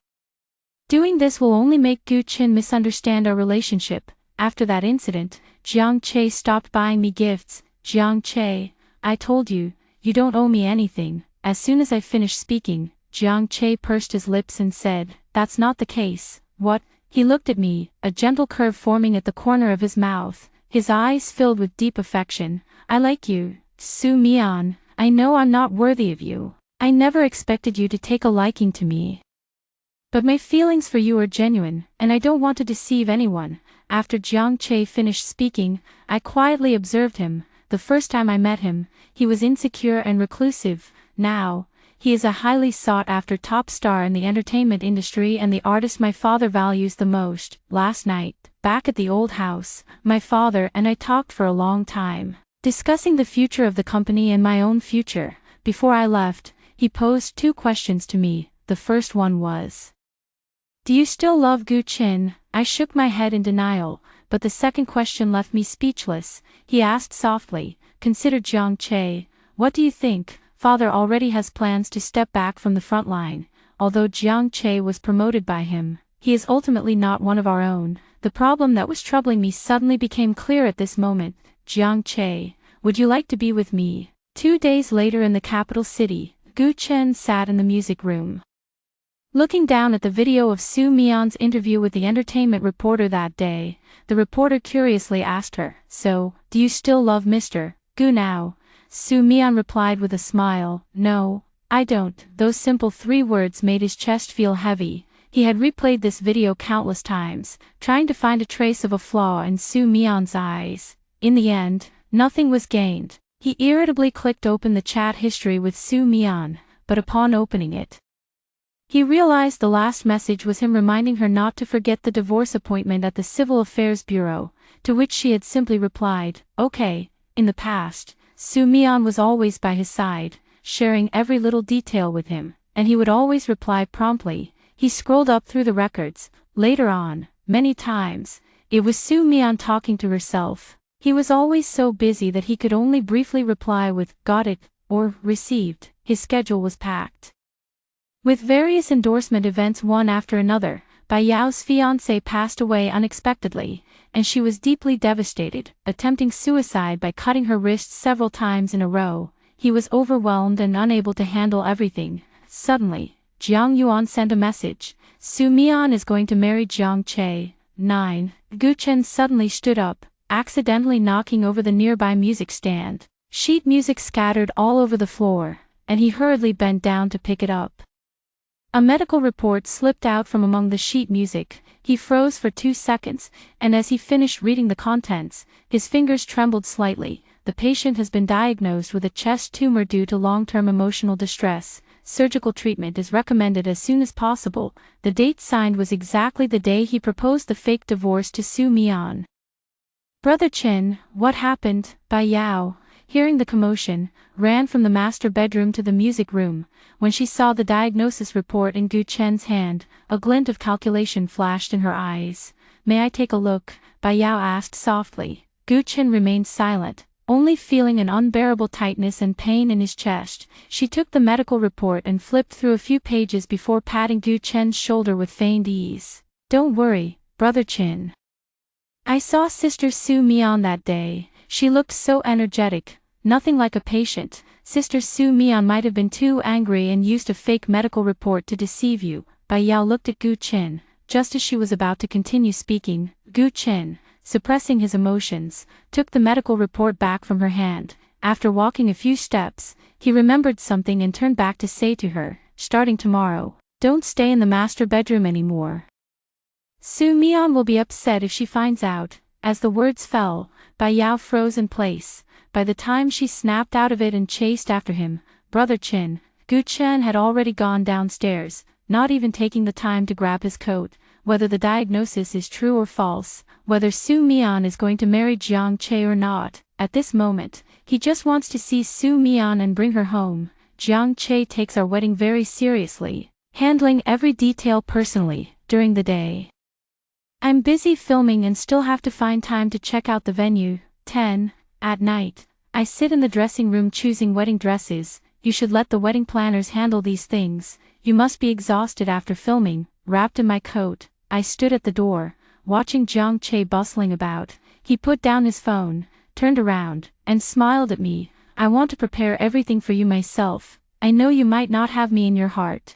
Doing this will only make Gu Chen misunderstand our relationship. After that incident, Jiang Che stopped buying me gifts. Jiang Che, I told you, you don't owe me anything. As soon as I finished speaking, Jiang Che pursed his lips and said, that's not the case. What? He looked at me, a gentle curve forming at the corner of his mouth, his eyes filled with deep affection. I like you, Su Mian. I know I'm not worthy of you. I never expected you to take a liking to me. But my feelings for you are genuine, and I don't want to deceive anyone. After Jiang Che finished speaking, I quietly observed him. The first time I met him, he was insecure and reclusive. Now, he is a highly sought-after top star in the entertainment industry and the artist my father values the most. Last night, back at the old house, my father and I talked for a long time, discussing the future of the company and my own future. Before I left, he posed 2 questions to me. The first one was, do you still love Gu Chen? I shook my head in denial, but the second question left me speechless. He asked softly, considered Jiang Che, what do you think? Father already has plans to step back from the front line. Although Jiang Che was promoted by him, he is ultimately not one of our own. The problem that was troubling me suddenly became clear at this moment. Jiang Che, would you like to be with me? 2 days later in the capital city, Gu Chen sat in the music room, looking down at the video of Su Mian's interview with the entertainment reporter that day. The reporter curiously asked her, so, do you still love Mr. Gu now? Su Mian replied with a smile, no, I don't. Those simple 3 words made his chest feel heavy. He had replayed this video countless times, trying to find a trace of a flaw in Su Mian's eyes. In the end, nothing was gained. He irritably clicked open the chat history with Su Mian, but upon opening it, He realized the last message was him reminding her not to forget the divorce appointment at the Civil Affairs Bureau, to which she had simply replied, "Okay." In the past, Soo Mi-an was always by his side, sharing every little detail with him, and he would always reply promptly. He scrolled up through the records. Later on, many times, it was Soo Mi-an talking to herself. He was always so busy that he could only briefly reply with "got it" or "received." His schedule was packed with various endorsement events one after another. Bai Yao's fiancé passed away unexpectedly, and she was deeply devastated, attempting suicide by cutting her wrists several times in a row. He was overwhelmed and unable to handle everything. Suddenly, Jiang Yuan sent a message. Soo Mi-an is going to marry Jiang Che. 9. Gu Chen suddenly stood up, accidentally knocking over the nearby music stand. Sheet music scattered all over the floor, and he hurriedly bent down to pick it up. A medical report slipped out from among the sheet music. He froze for 2 seconds, and as he finished reading the contents, his fingers trembled slightly. The patient has been diagnosed with a chest tumor due to long-term emotional distress. Surgical treatment is recommended as soon as possible. The date signed was exactly the day he proposed the fake divorce to Soo Mi-an. Brother Chin, what happened? Bai Yao, hearing the commotion, ran from the master bedroom to the music room. When she saw the diagnosis report in Gu Chen's hand, a glint of calculation flashed in her eyes. "May I take a look?" Bai Yao asked softly. Gu Chen remained silent, only feeling an unbearable tightness and pain in his chest. She took the medical report and flipped through a few pages before patting Gu Chen's shoulder with feigned ease. "Don't worry, Brother Chin. I saw Sister Soo Mi-an that day. She looked so energetic, nothing like a patient. Sister Soo Mi-an might have been too angry and used a fake medical report to deceive you." Bai Yao looked at Gu Chen. Just as she was about to continue speaking, Gu Chen, suppressing his emotions, took the medical report back from her hand. After walking a few steps, he remembered something and turned back to say to her, "Starting tomorrow, don't stay in the master bedroom anymore. Soo Mi-an will be upset if she finds out." As the words fell, Bai Yao froze in place. By the time she snapped out of it and chased after him, Brother Chin, Gu Chen had already gone downstairs, not even taking the time to grab his coat. Whether the diagnosis is true or false, whether Soo Mi-an is going to marry Jiang Che or not, at this moment, he just wants to see Soo Mi-an and bring her home. Jiang Che takes our wedding very seriously, handling every detail personally. During the day, I'm busy filming and still have to find time to check out the venue. 10. At night, I sit in the dressing room choosing wedding dresses. You should let the wedding planners handle these things. You must be exhausted after filming. Wrapped in my coat, I stood at the door, watching Jiang Che bustling about. He put down his phone, turned around, and smiled at me. "I want to prepare everything for you myself. I know you might not have me in your heart,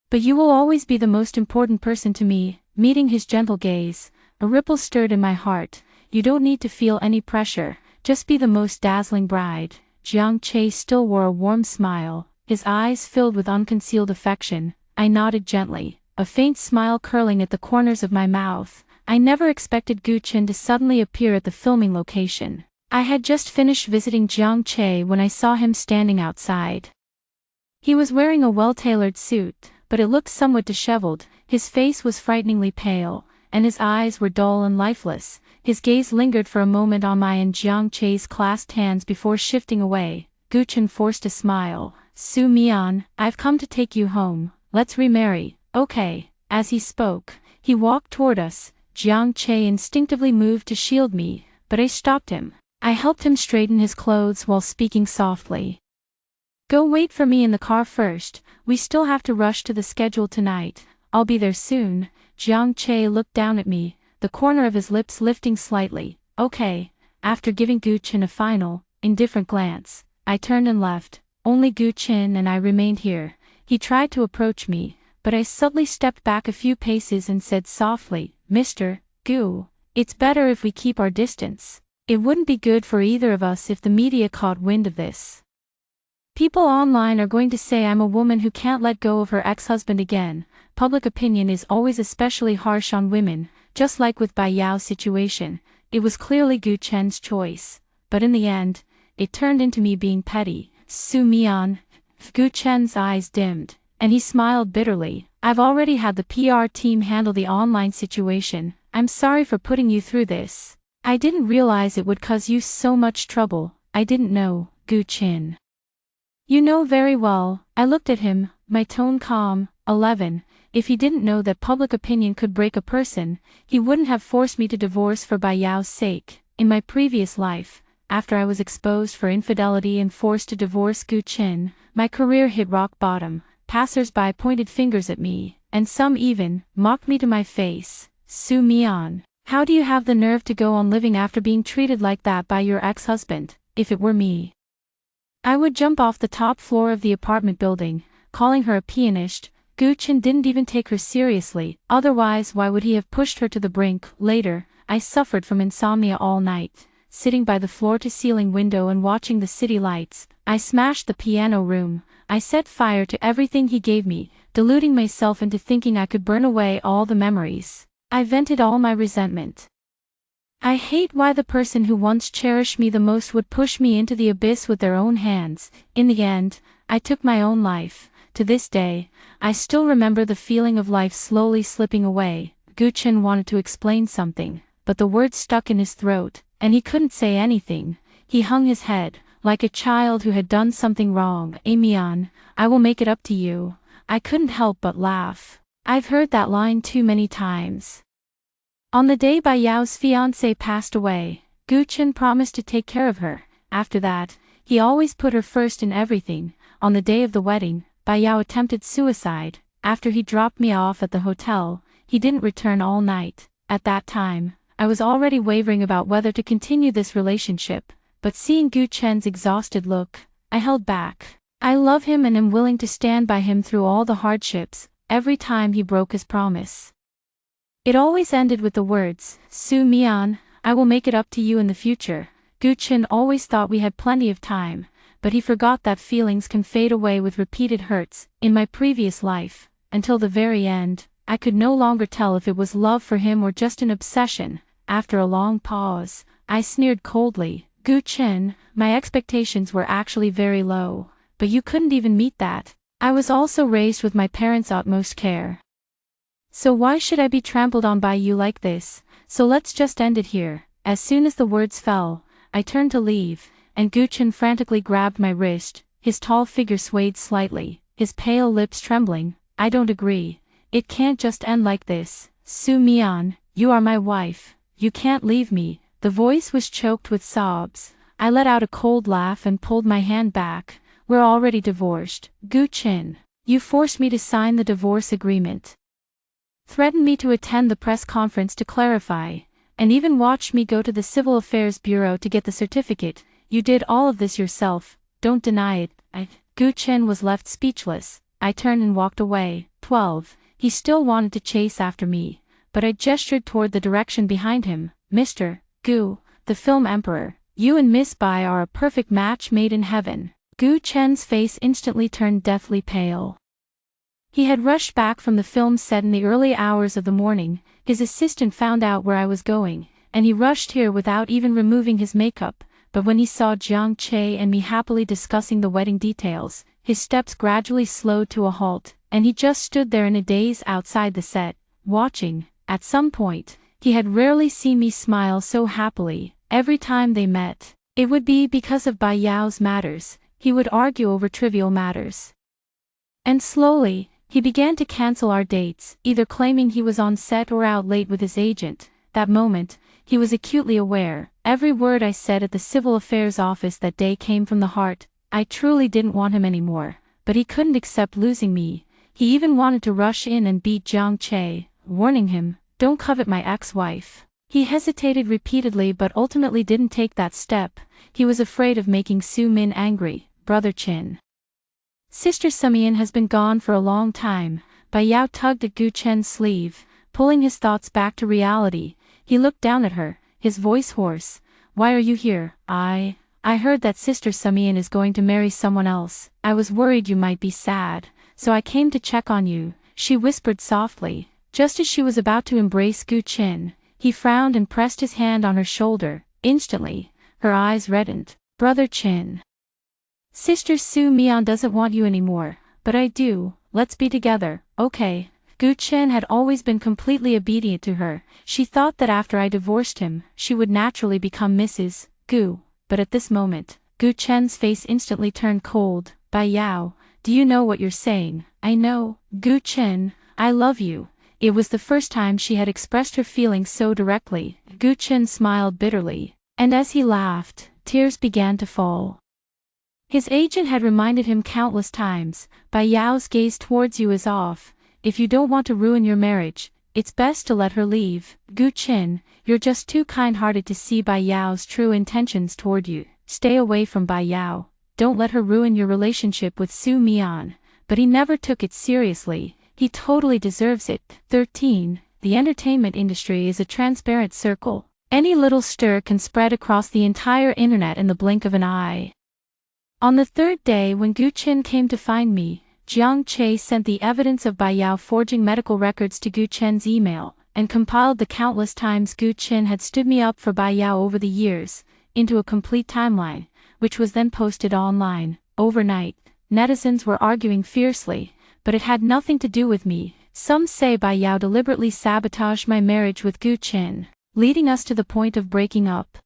but you will always be the most important person to me." Meeting his gentle gaze, a ripple stirred in my heart. "You don't need to feel any pressure, just be the most dazzling bride." Jiang Che still wore a warm smile, his eyes filled with unconcealed affection. I nodded gently, a faint smile curling at the corners of my mouth. I never expected Gu Chen to suddenly appear at the filming location. I had just finished visiting Jiang Che when I saw him standing outside. He was wearing a well-tailored suit, but it looked somewhat disheveled. His face was frighteningly pale, and his eyes were dull and lifeless. His gaze lingered for a moment on my and Jiang Che's clasped hands before shifting away. Gu Chen forced a smile. "Soo Mi-an, I've come to take you home. Let's remarry, okay?" As he spoke, he walked toward us. Jiang Che instinctively moved to shield me, but I stopped him. I helped him straighten his clothes while speaking softly. "Go wait for me in the car first. We still have to rush to the schedule tonight. I'll be there soon." Jiang Che looked down at me, the corner of his lips lifting slightly. "Okay." After giving Gu Chen a final, indifferent glance, I turned and left. Only Gu Chen and I remained here. He tried to approach me, but I subtly stepped back a few paces and said softly, "Mr. Gu, it's better if we keep our distance. It wouldn't be good for either of us if the media caught wind of this. People online are going to say I'm a woman who can't let go of her ex-husband again. Public opinion is always especially harsh on women, just like with Bai Yao's situation. It was clearly Gu Chen's choice, but in the end, it turned into me being petty." "Soo Mi-an." Gu Chen's eyes dimmed. and he smiled bitterly. I've already had the PR team handle the online situation. I'm sorry for putting you through this. I didn't realize it would cause you so much trouble. I didn't know, Gu Chin. You know very well. I looked at him, my tone calm. 11. If he didn't know that public opinion could break a person, he wouldn't have forced me to divorce for Bai Yao's sake. In my previous life, after I was exposed for infidelity and forced to divorce Gu Chin, my career hit rock bottom. Passers-by pointed fingers at me, and some even mocked me to my face. Su Mian, how do you have the nerve to go on living after being treated like that by your ex-husband? If it were me, I would jump off the top floor of the apartment building, calling her a pianist. Gu Chin didn't even take her seriously, otherwise why would he have pushed her to the brink? Later, I suffered from insomnia all night, sitting by the floor-to-ceiling window and watching the city lights. I smashed the piano room. I set fire to everything he gave me, deluding myself into thinking I could burn away all the memories. I vented all my resentment. I hate why the person who once cherished me the most would push me into the abyss with their own hands. In the end, I took my own life. To this day, I still remember the feeling of life slowly slipping away. Gu Chin wanted to explain something, but the words stuck in his throat, and he couldn't say anything. He hung his head, like a child who had done something wrong. Mian, I will make it up to you. I couldn't help but laugh. I've heard that line too many times. On the day Bai Yao's fiancé passed away, Gu Chin promised to take care of her. After that, he always put her first in everything. On the day of the wedding, Bai Yao attempted suicide. After he dropped me off at the hotel, he didn't return all night. At that time, I was already wavering about whether to continue this relationship, but seeing Gu Chen's exhausted look, I held back. I love him and am willing to stand by him through all the hardships. Every time he broke his promise, it always ended with the words, Su Mian, I will make it up to you in the future. Gu Chin always thought we had plenty of time, but he forgot that feelings can fade away with repeated hurts. In my previous life, until the very end, I could no longer tell if it was love for him or just an obsession. After a long pause, I sneered coldly, Gu Chin, my expectations were actually very low, but you couldn't even meet that. I was also raised with my parents' utmost care. So why should I be trampled on by you like this? So let's just end it here. As soon as the words fell, I turned to leave, and Gu Chin frantically grabbed my wrist. His tall figure swayed slightly, his pale lips trembling. I don't agree. It can't just end like this. Su Mian, you are my wife. You can't leave me. The voice was choked with sobs. I let out a cold laugh and pulled my hand back. We're already divorced. Gu Chin, you forced me to sign the divorce agreement, threatened me to attend the press conference to clarify, and even watched me go to the Civil Affairs Bureau to get the certificate. You did all of this yourself, don't deny it. Gu Chin was left speechless. I turned and walked away. 12. He still wanted to chase after me, but I gestured toward the direction behind him. Mr. Gu, the film emperor, you and Miss Bai are a perfect match made in heaven. Gu Chen's face instantly turned deathly pale. He had rushed back from the film set in the early hours of the morning. His assistant found out where I was going, and he rushed here without even removing his makeup. But when he saw Jiang Che and me happily discussing the wedding details, his steps gradually slowed to a halt, and he just stood there in a daze outside the set, watching. At some point, he had rarely seen me smile so happily. Every time they met, it would be because of Bai Yao's matters. He would argue over trivial matters. And slowly, he began to cancel our dates, either claiming he was on set or out late with his agent. That moment, he was acutely aware. Every word I said at the Civil Affairs office that day came from the heart. I truly didn't want him anymore, but he couldn't accept losing me. He even wanted to rush in and beat Jiang Che, warning him, don't covet my ex-wife. He hesitated repeatedly but ultimately didn't take that step. He was afraid of making Su Min angry. Brother Chin, Sister Sumian has been gone for a long time. Bai Yao tugged at Gu Chen's sleeve, pulling his thoughts back to reality. He looked down at her, his voice hoarse. Why are you here? I heard that Sister Sumian is going to marry someone else. I was worried you might be sad, so I came to check on you, she whispered softly. Just as she was about to embrace Gu Chin, he frowned and pressed his hand on her shoulder. Instantly, her eyes reddened. Brother Chin, Sister Su Mian doesn't want you anymore, but I do. let's be together, okay? Gu Chen had always been completely obedient to her. She thought that after I divorced him, she would naturally become Mrs. Gu. But at this moment, Gu Chen's face instantly turned cold. Bai Yao, do you know what you're saying? I know, Gu Chen, I love you. It was the first time she had expressed her feelings so directly. Gu Chen smiled bitterly, and as he laughed, tears began to fall. His agent had reminded him countless times, Bai Yao's gaze towards you is off. If you don't want to ruin your marriage, it's best to let her leave. Gu Chen, you're just too kind-hearted to see Bai Yao's true intentions toward you. Stay away from Bai Yao. Don't let her ruin your relationship with Su Mian. But he never took it seriously. He totally deserves it. 13. The entertainment industry is a transparent circle. Any little stir can spread across the entire internet in the blink of an eye. On the third day when Gu Chen came to find me, Jiang Che sent the evidence of Bai Yao forging medical records to Gu Chen's email, and compiled the countless times Gu Chen had stood me up for Bai Yao over the years, into a complete timeline, which was then posted online. Overnight, netizens were arguing fiercely, but it had nothing to do with me. Some say Bai Yao deliberately sabotaged my marriage with Gu Chen, leading us to the point of breaking up.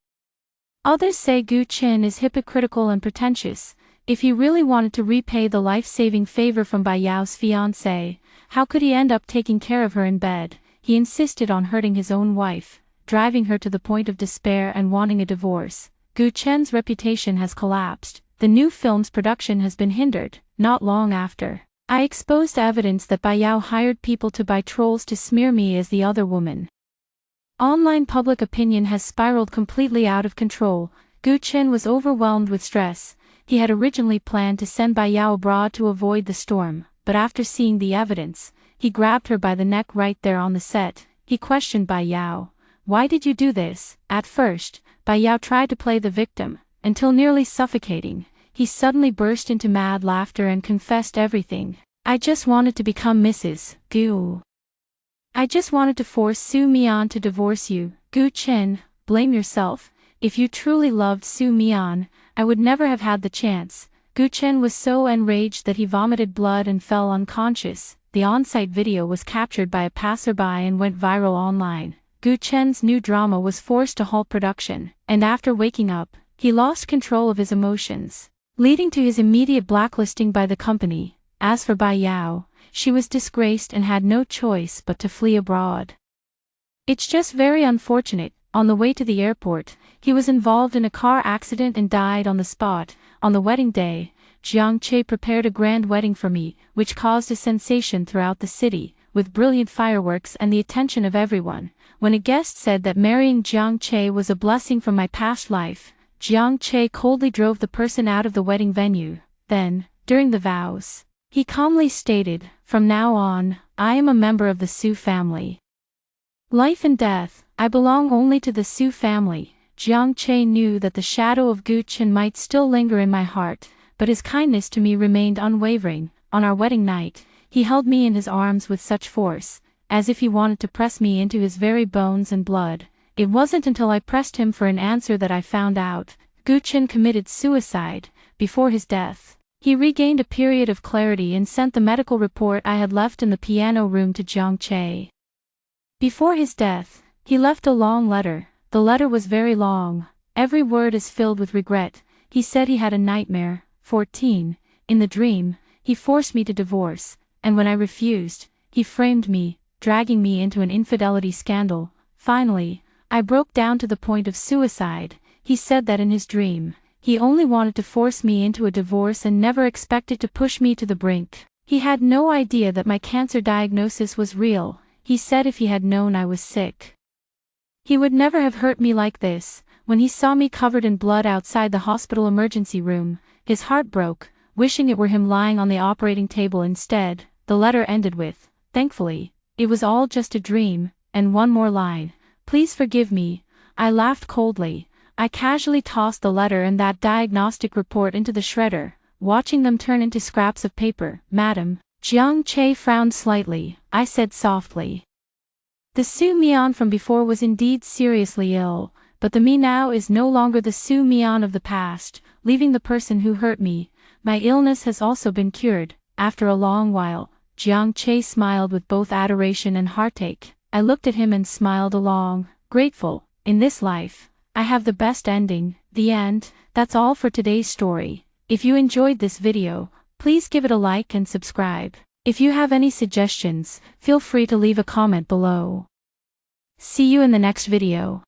Others say Gu Chen is hypocritical and pretentious. If he really wanted to repay the life-saving favor from Bai Yao's fiancée, how could he end up taking care of her in bed? He insisted on hurting his own wife, driving her to the point of despair and wanting a divorce. Gu Chen's reputation has collapsed. The new film's production has been hindered. Not long after, I exposed evidence that Bai Yao hired people to buy trolls to smear me as the other woman. Online public opinion has spiraled completely out of control. Gu Chen was overwhelmed with stress. He had originally planned to send Bai Yao abroad to avoid the storm, but after seeing the evidence, he grabbed her by the neck right there on the set. He questioned Bai Yao. Why did you do this? At first, Bai Yao tried to play the victim, until nearly suffocating. He suddenly burst into mad laughter and confessed everything. I just wanted to become Mrs. Gu. I just wanted to force Su Mian to divorce you. Gu Chen, blame yourself. If you truly loved Su Mian, I would never have had the chance. Gu Chen was so enraged that he vomited blood and fell unconscious. The on-site video was captured by a passerby and went viral online. Gu Chen's new drama was forced to halt production, and after waking up, he lost control of his emotions, leading to his immediate blacklisting by the company. As for Bai Yao, she was disgraced and had no choice but to flee abroad. It's just very unfortunate. On the way to the airport, he was involved in a car accident and died on the spot. On the wedding day, Jiang Che prepared a grand wedding for me, which caused a sensation throughout the city, with brilliant fireworks and the attention of everyone. When a guest said that marrying Jiang Che was a blessing from my past life, Jiang Che coldly drove the person out of the wedding venue. Then, during the vows, he calmly stated, "From now on, I am a member of the Su family. Life and death, I belong only to the Su family." Jiang Che knew that the shadow of Gu Chen might still linger in my heart, but his kindness to me remained unwavering. On our wedding night, he held me in his arms with such force, as if he wanted to press me into his very bones and blood. It wasn't until I pressed him for an answer that I found out. Gu Chen committed suicide. Before his death, he regained a period of clarity and sent the medical report I had left in the piano room to Jiang Che. Before his death, he left a long letter. The letter was very long. Every word is filled with regret. He said he had a nightmare. 14. In the dream, he forced me to divorce, and when I refused, he framed me, dragging me into an infidelity scandal. Finally, I broke down to the point of suicide. He said that in his dream, he only wanted to force me into a divorce and never expected to push me to the brink. He had no idea that my cancer diagnosis was real. He said if he had known I was sick, he would never have hurt me like this. When he saw me covered in blood outside the hospital emergency room, his heart broke, wishing it were him lying on the operating table instead. The letter ended with, "Thankfully, it was all just a dream," and one more line, "Please forgive me." I laughed coldly. I casually tossed the letter and that diagnostic report into the shredder, watching them turn into scraps of paper. "Madam." Jiang Che frowned slightly. I said softly, "The Su Mian from before was indeed seriously ill, but the me now is no longer the Su Mian of the past, leaving the person who hurt me. My illness has also been cured." After a long while, Jiang Che smiled with both adoration and heartache. I looked at him and smiled along, grateful. In this life, I have the best ending. The end. That's all for today's story. If you enjoyed this video, please give it a like and subscribe. If you have any suggestions, feel free to leave a comment below. See you in the next video.